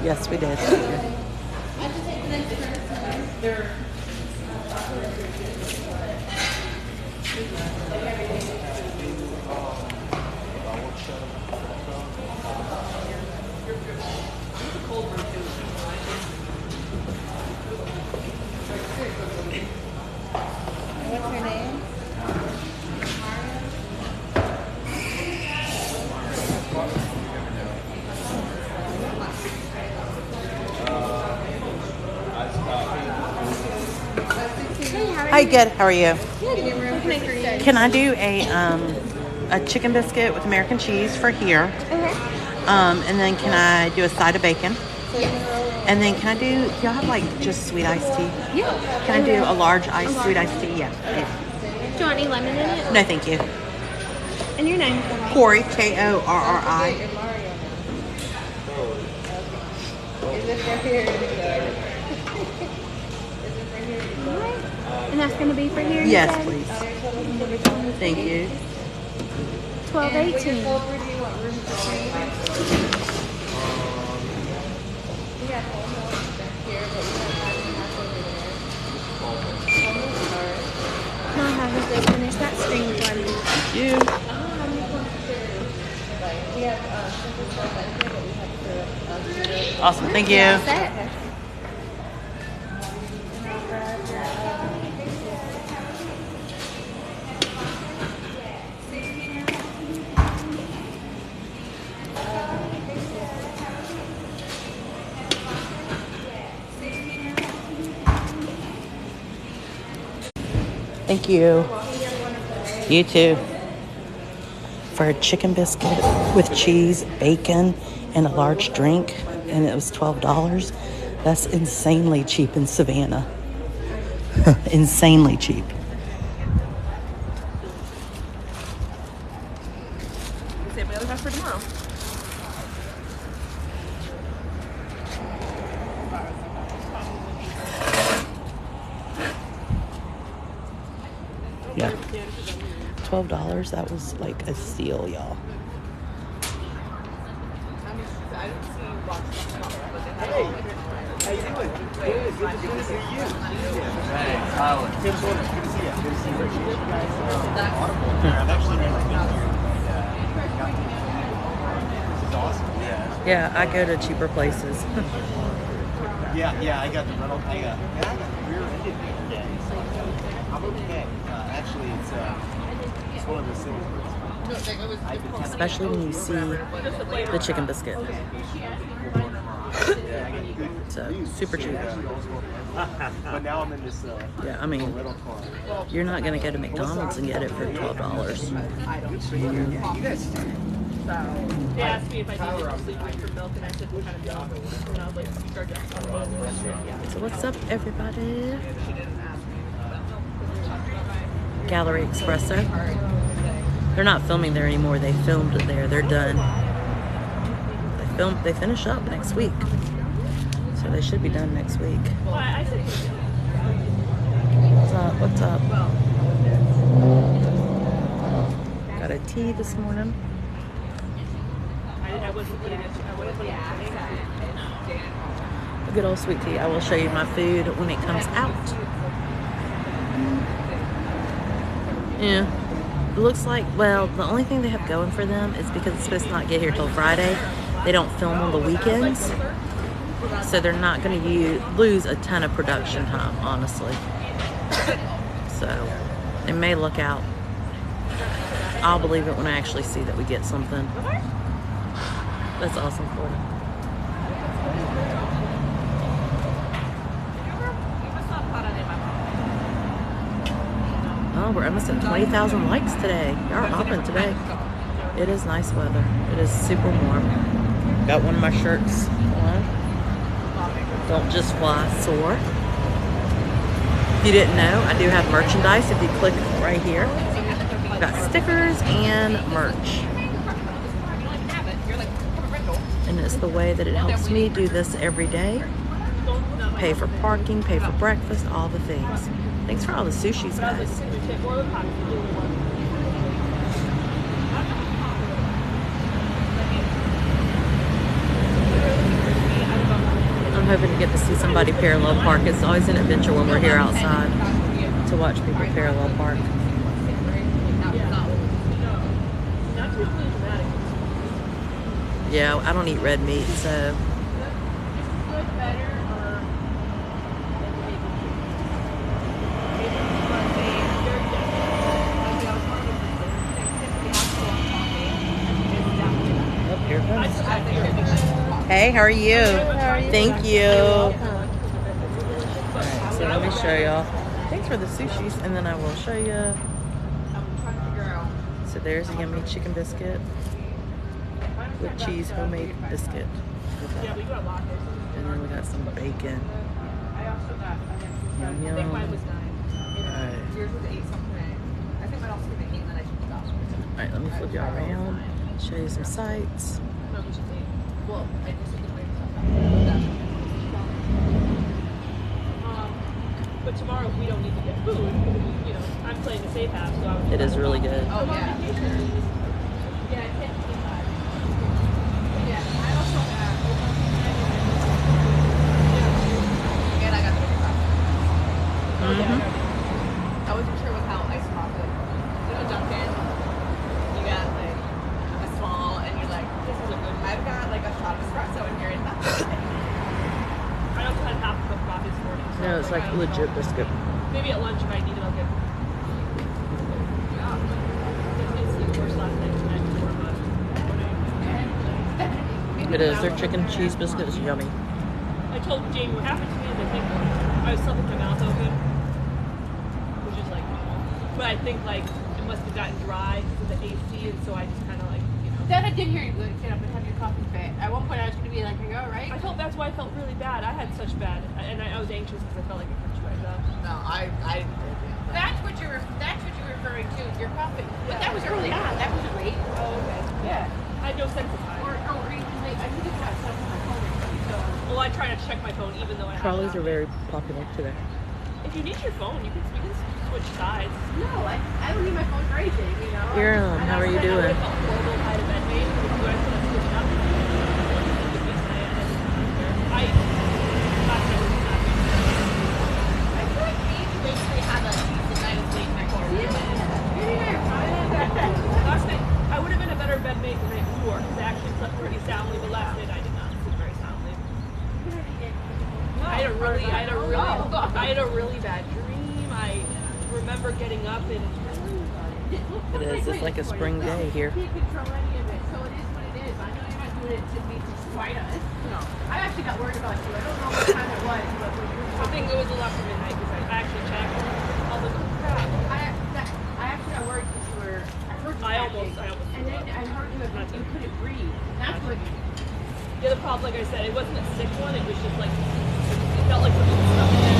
Yes, we did. What's her name? Hi, good. How are you? What can I for you? Can I do a chicken biscuit with American cheese for here? Okay. And then can I do a side of bacon? Yes. And then can I do y'all have like just sweet iced tea? Yeah. Can I do a large sweet iced tea? Yeah. Do you want any lemon in it? No, thank you. And your name? Corey, Korri. Is it for here? And that's going to be for here? Yes, please. Thank you. 12.18. Can I have this finish that screen for me? Thank you. Awesome. Thank you. Set. Thank you. You too. For a chicken biscuit with cheese, bacon, and a large drink, and it was $12. That's insanely cheap in Savannah. Insanely cheap. Save my other half for tomorrow. Yeah. $12, that was like a steal, y'all. Yeah, I go to cheaper places. Yeah, I got the rental. I got rear-ended the other day. I'm okay. Actually, it's one of those things where Especially when you see the chicken biscuit. So, super cheap. but now I'm in this Yeah, I mean, rental car. you're not going to go to McDonald's and get it for $12. You guys, They asked me if I needed to sleep for milk, and I said, what kind of milk? And I was like, you charge us $12. So what's up, everybody? Gallery Espresso. They're not filming there anymore. They filmed it there. They're done. They finish up next week. So they should be done next week. Well, I said, What's up? What's up? Got a tea this morning. I wasn't putting it, I wasn't putting it. A good old sweet tea. I will show you my food when it comes out. Yeah. It looks like, well, the only thing they have going for them is because it's supposed to not get here till Friday. They don't film on the weekends. So they're not going to lose a ton of production time, honestly. So they may look out. I'll believe it when I actually see that we get something. That's awesome, Florida. Oh, we're almost at 20,000 likes today. Y'all are hopping today. It is nice weather. It is super warm. Got one of my shirts on. Don't just fly, soar. If you didn't know, I do have merchandise. If you click right here, I've got stickers and merch. And it's the way that it helps me do this every day. Pay for parking, pay for breakfast, all the things. Thanks for all the sushis, guys. I'm hoping to get to see somebody parallel park. It's always an adventure when we're here outside to watch people parallel park. Yeah, I don't eat red meat, so. Oh, here it comes. Hey, how are you? Thank you. Alright, so let me show y'all. Thanks for the sushis, and then I will show you. So there's a yummy chicken biscuit with cheese homemade biscuit. And then we got some bacon. Yum yum. Alright, let me flip you around, show you some sights. But tomorrow we don't need to get food. You know, I'm playing the safe house, so I was. It is really good. Oh yeah. Yeah, 10:25. Yeah, I also have. And I got the big box. I wasn't sure with how ice pop it. You know, Dunkin', you got like a small, and you're like, this is a good. I've got like a shot of espresso in here, and that's it. I also had half a cup of coffee this morning. So No, it's like legit biscuit. maybe at lunch if I need it, I'll get. It's worse last night tonight before, but. It is. Their chicken cheese biscuit is yummy. I told Jamie what happened to me is I think I was slept with my mouth open, which is like normal. But I think like it must have gotten dry because of the AC, and so I just kind of like, you know. Then I did hear you get up and have your coffee fit. At one point I was going to be like, are you alright? That's why I felt really bad. I had such bad, and I was anxious because I felt like it hurt you guys up. No, I didn't. That's what you're referring to. Your coffee. But that was early on. That wasn't late. Oh, okay. Yeah. I had no sense of time. Or even late. I think it's got stuff on my phone. So. Well, I try to check my phone even though I have Trolleys it are on. very popular today. If you need your phone, we can switch sides. No, I don't need my phone for anything, you know. Iram, how are you doing? I felt horrible if I had a bed mate. So I put a switch up. I feel like we basically have a decent night of sleep next door. last night I would have been a better bed mate the night before because I actually slept pretty soundly, but last night I did not sleep very soundly. I had a really bad dream. I remember getting up and It is. It's like a spring day here. You can't control any of it, so it is what it is. I know you're not doing it to be to spite us. No. I actually got worried about you. I don't know what time it was, but when you were I think it was a lot for midnight because I actually checked. I was like, oh crap. I actually got worried because you were. I heard you I acting, almost and then I heard you you couldn't breathe. That's what. The other problem, like I said, it wasn't a sick one. It was just like it felt like something was stuck in there.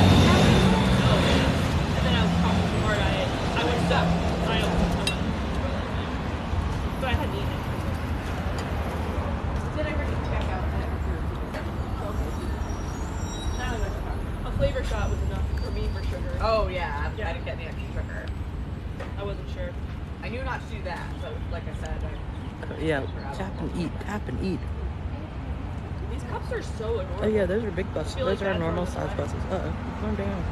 And then I was coughing so hard. I was stuck. I almost but I hadn't eaten it. Then I heard you check out that. Now I know what you're talking about. A flavor shot was enough for me for sugar. Oh yeah, Yeah. I didn't get any extra sugar. I wasn't sure. I knew not to do that, but like I said, Yeah, tap and eat, tap and eat. These cups are so adorable. Oh yeah, those are big buses. I feel Those like are that's normal what size it's buses. Calm down.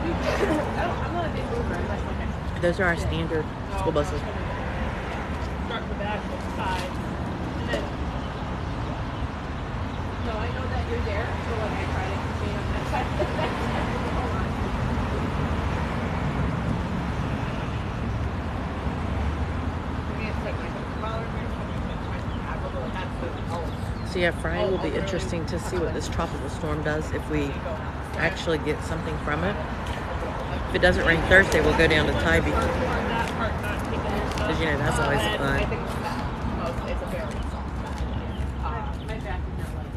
I'm not a big mover unless like Those are our standard school buses. Start from the back, go to the side, and then No, I know that you're there, so like I try to stay on that side. So yeah, Friday will be interesting to see what this tropical storm does if we actually get something from it. If it doesn't rain Thursday, we'll go down to Tybee. Because, you know, that's always I fun. think it's bad. It's a very soft bad. My back is not like it.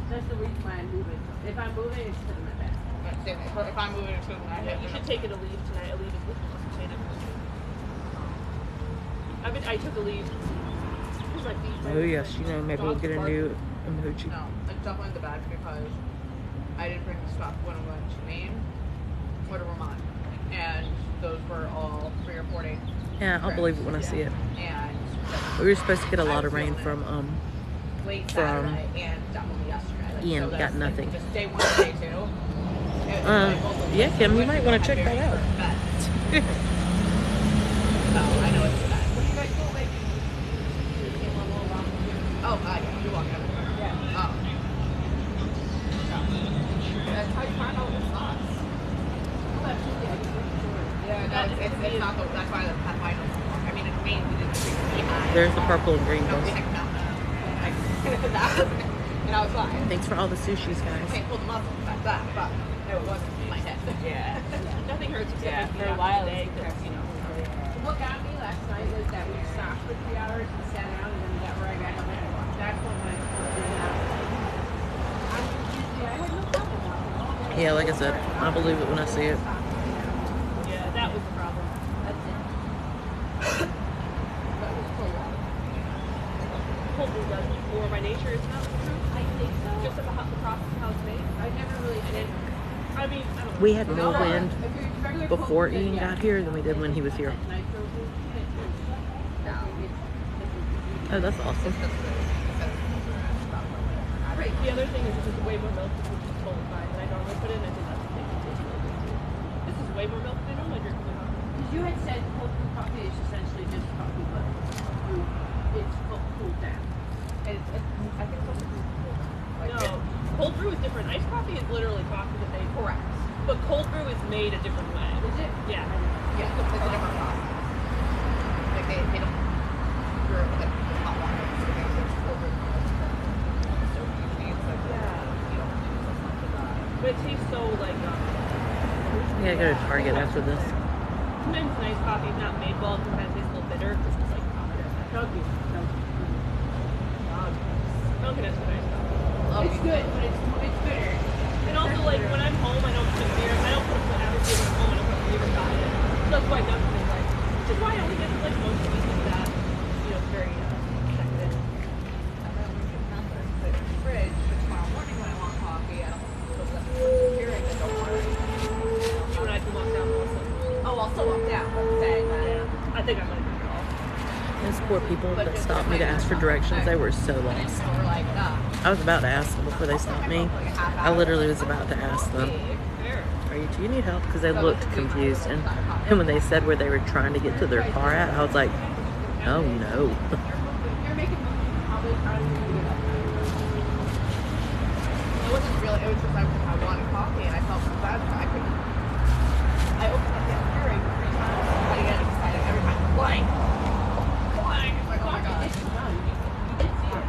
That's the reason why I'm moving. If I'm moving, it's because of my back. If I'm moving to Yeah, you should take it a leave tonight. A leave is what I took a leave. Here's my feet. Oh yes, you know, maybe we'll get a new emoji. No, it's definitely the bag because I didn't bring the stuff when I went to Maine or to Vermont. And those were all 3 or 4 days. Yeah, I'll believe it when I see it. And We were supposed to get a lot of rain from late From Saturday and definitely yesterday. Like, Ian, so got that's, nothing. Like, just day 1 and day 2. Yeah, Kim, you might want to check that out. So I know it's bad. What do you guys go like? Oh, yeah, you walk out. Yeah. Oh. That's how you find out what's not. Yeah, no, it's not the, that's why the Pathfinder. I mean, it's Maine, we didn't see There's the purple and green no, ones. we didn't count that. And I was fine. Thanks for all the sushis, guys. Can't pull the muscle like that, but it wasn't in my head. Yeah. Nothing hurts except Yeah, for for a while, today, because, you know. What got me last night was that we stopped for 3 hours and sat down and then we got right back up and that's when my I'm usually I had no problem with it. Yeah, like I said, I believe it when I see it. Yeah, that was the problem. That's it. That was cold water. Cold brew does more by nature, it's not true. I think so. Just about the process of how it's made. I never really did. I mean, I don't know. We had more wind If you're regular before cold, then Ian yeah. got here than we did when he was here. Oh, that's awesome. Right. The other thing is this is way more milk, which is totally fine. And I normally put in, I think that's what makes it taste really good too. This is way more milk than I normally drink with coffee. Because you had said cold brew coffee is essentially just coffee, but it's cooled down. I think it's also cool. Like No, cold brew is different. Iced coffee is literally coffee that they correct. but cold brew is made a different way. Is it? Yeah. Yeah, it's a different process. Like they don't brew it with like hot water. So they just cold brew. So usually it's like you don't use as much of that. But it tastes so like We gotta go to Target after this. sometimes nice coffee is not made well, it sometimes tastes a little bitter because it's like Dunkin'. Dunkin' has nice coffee. It's good, but it's bitter. And also like when I'm home I don't put beer I don't put apple juice at home, I don't put beer inside it. So that's why Dunkin' is like which is why I only get like most of these things that it's very protected. And then we can have it put it in the fridge for tomorrow morning when I want coffee. I don't put it here and I don't want it. You and I can walk down also. Oh, I'll still walk down, but saying that. Yeah. I think I'm gonna do it all. Those poor people that stopped me to ask for directions, they were so lost. So we're like, I was about to ask them before they stopped me. I literally was about to ask them, do you need help? Because they looked confused. And when they said where they were trying to get to their car at, I was like, oh no. You're making probably trying to do that. it wasn't really, it was just I wanted coffee and I felt so bad. I couldn't. I opened up the hearing 3 times. I get excited every time. Blank. Blank. It's like, oh my god. You did see it.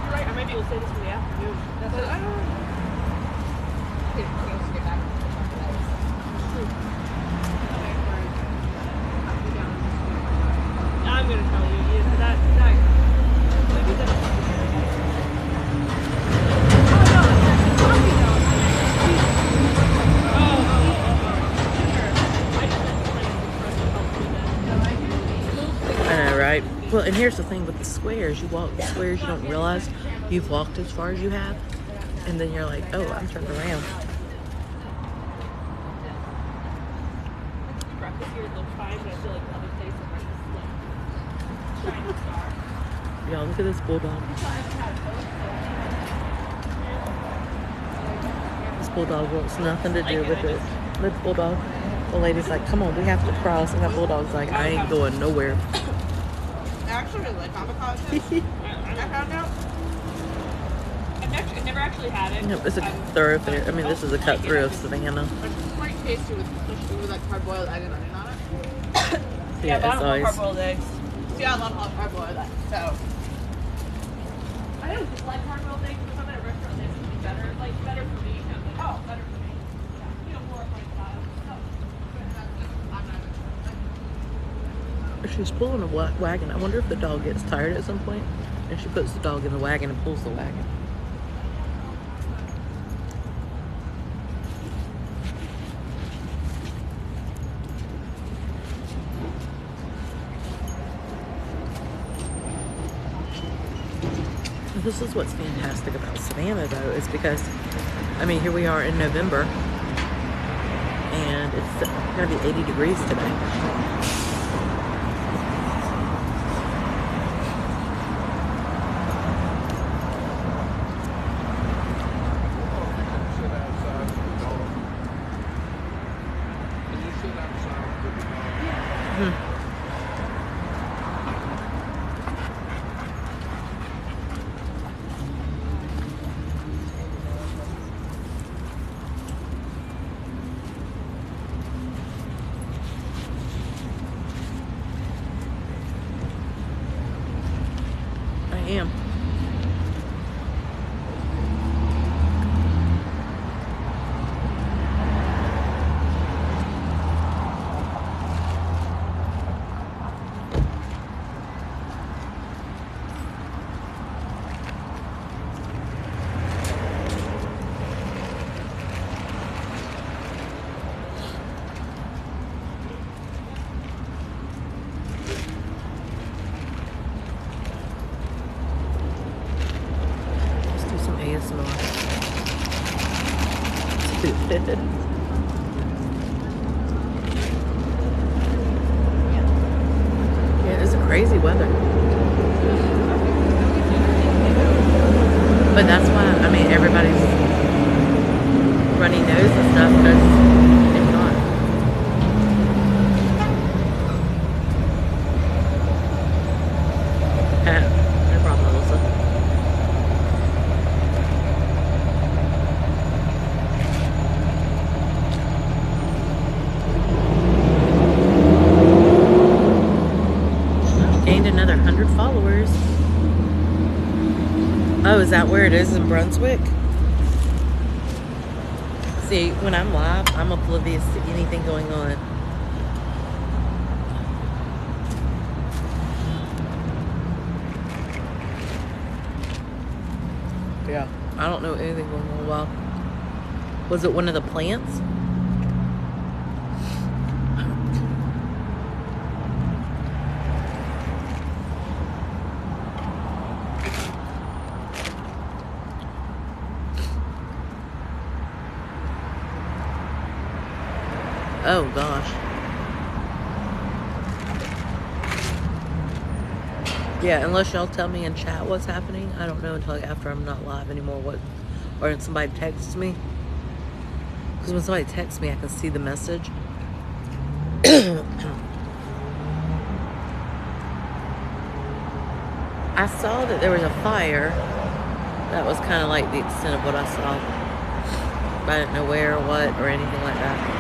You're right. I might be able to say this in the afternoon. That's what I don't know. Let's get back to the I'm gonna tell you. That. Maybe that's. I know, right? Well, and here's the thing with the squares. You walk the squares, you don't realize you've walked as far as you have. And then you're like, oh, I'm turned around. Breakfast here looks fine, but I feel like the other place is like shining star. Y'all, look at this bulldog. This bulldog wants nothing to do with it. This bulldog. The lady's like, come on, we have to cross. And that bulldog's like, I ain't going nowhere. I actually really like avocado toast. I found out. I've never actually had it. Yep, it's a thoroughfare. I mean, this is a cut through of Savannah. It's quite tasty with like hard boiled egg and onion on it. Yeah, but I it's don't love always. hard-boiled eggs. Yeah, I love hard-boiled eggs, so. I don't dislike hard-boiled eggs, but if I'm at a restaurant, they would be better. Like, better for me. I'm like, oh, better for me. Yeah, you know, more like style. She's pulling a wagon. I wonder if the dog gets tired at some point and she puts the dog in the wagon and pulls the wagon. This is what's fantastic about Savannah, though, is because, I mean, here we are in November and it's going to be 80 degrees today. I am. Yeah, it's a crazy weather. But that's why, I mean, everybody's runny nose and stuff because it's not. No problem, Alyssa. Gained another 100 followers. Oh, is that where it is in Brunswick? See, when I'm live, I'm oblivious to anything going on. Yeah, I don't know anything going on. Well, was it one of the plants? Oh gosh. Yeah, unless y'all tell me in chat what's happening, I don't know until after I'm not live anymore what, or when somebody texts me. Because when somebody texts me, I can see the message. I saw that there was a fire. That was kind of like the extent of what I saw. But I didn't know where or what or anything like that.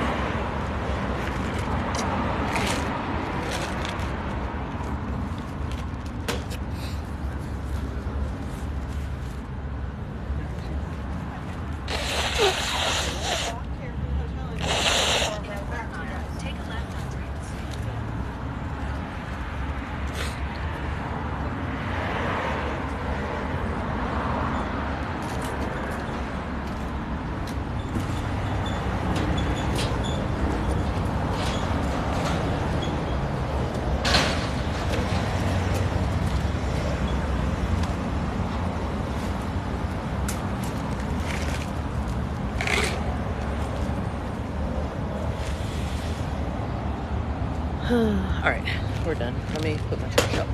All right, we're done. Let me put my trash up.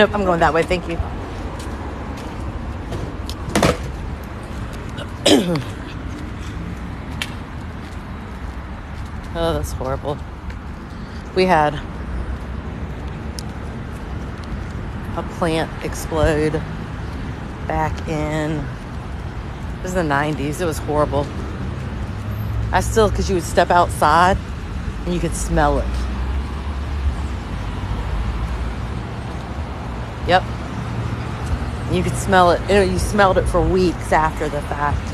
Nope, I'm going that way. Thank you. Oh, that's horrible. We had a plant explode back in, it was the 90s. It was horrible. I still, because you would step outside and you could smell it. Yep. You could smell it. You smelled it for weeks after the fact.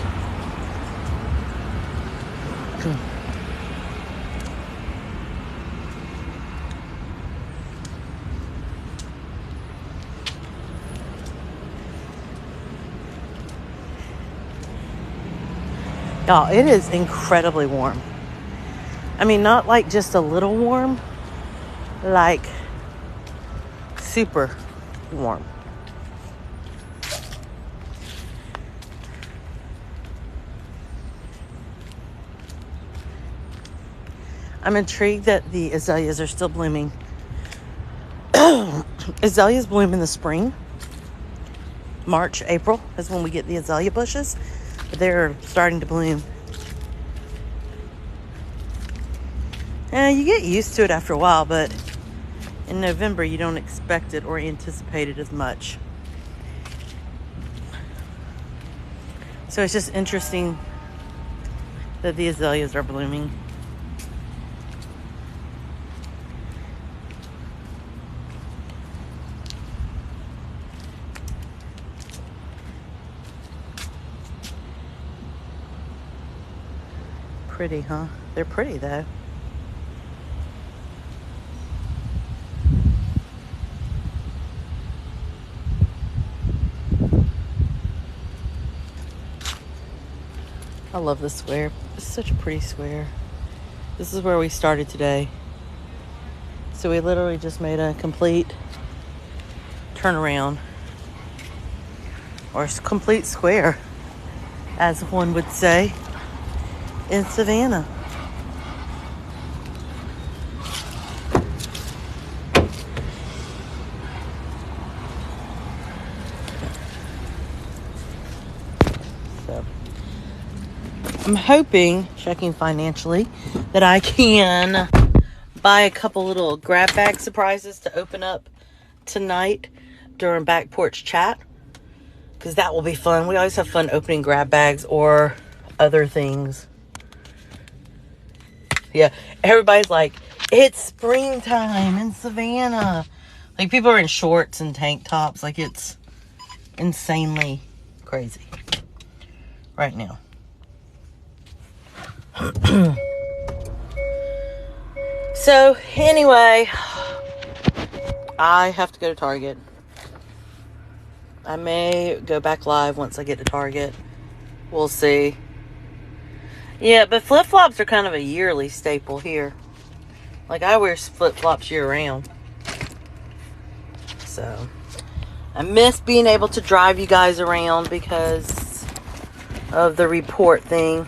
Y'all, it is incredibly warm. I mean, not like just a little warm, like super warm. I'm intrigued that the azaleas are still blooming. Azaleas bloom in the spring. March, April is when we get the azalea bushes. But they're starting to bloom. And you get used to it after a while, but in November you don't expect it or anticipate it as much. So it's just interesting that the azaleas are blooming. Pretty, huh? They're pretty though. I love this square. It's such a pretty square. This is where we started today. So we literally just made a complete turnaround. Or complete square, as one would say, in Savannah. So I'm hoping, checking financially, that I can buy a couple little grab bag surprises to open up tonight during back porch chat, because that will be fun. We always have fun opening grab bags or other things. Yeah, everybody's like, it's springtime in Savannah. Like, people are in shorts and tank tops. Like, it's insanely crazy right now. So, anyway, I have to go to Target. I may go back live once I get to Target. We'll see. Yeah, but flip-flops are kind of a yearly staple here. Like, I wear flip-flops year-round. So, I miss being able to drive you guys around because of the report thing.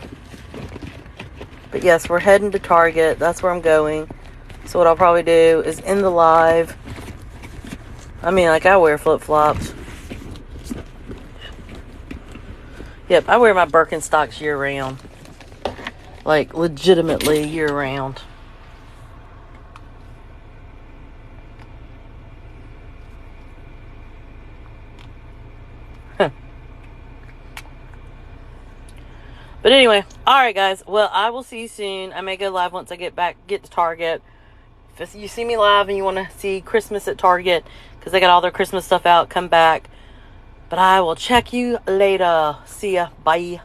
But yes, we're heading to Target. That's where I'm going. So what I'll probably do is end the live. I mean, like, I wear flip-flops. Yep, I wear my Birkenstocks year-round. Like, legitimately year-round. Huh. But anyway, alright guys. Well, I will see you soon. I may go live once I get to Target. If you see me live and you want to see Christmas at Target, because they got all their Christmas stuff out, come back. But I will check you later. See ya. Bye.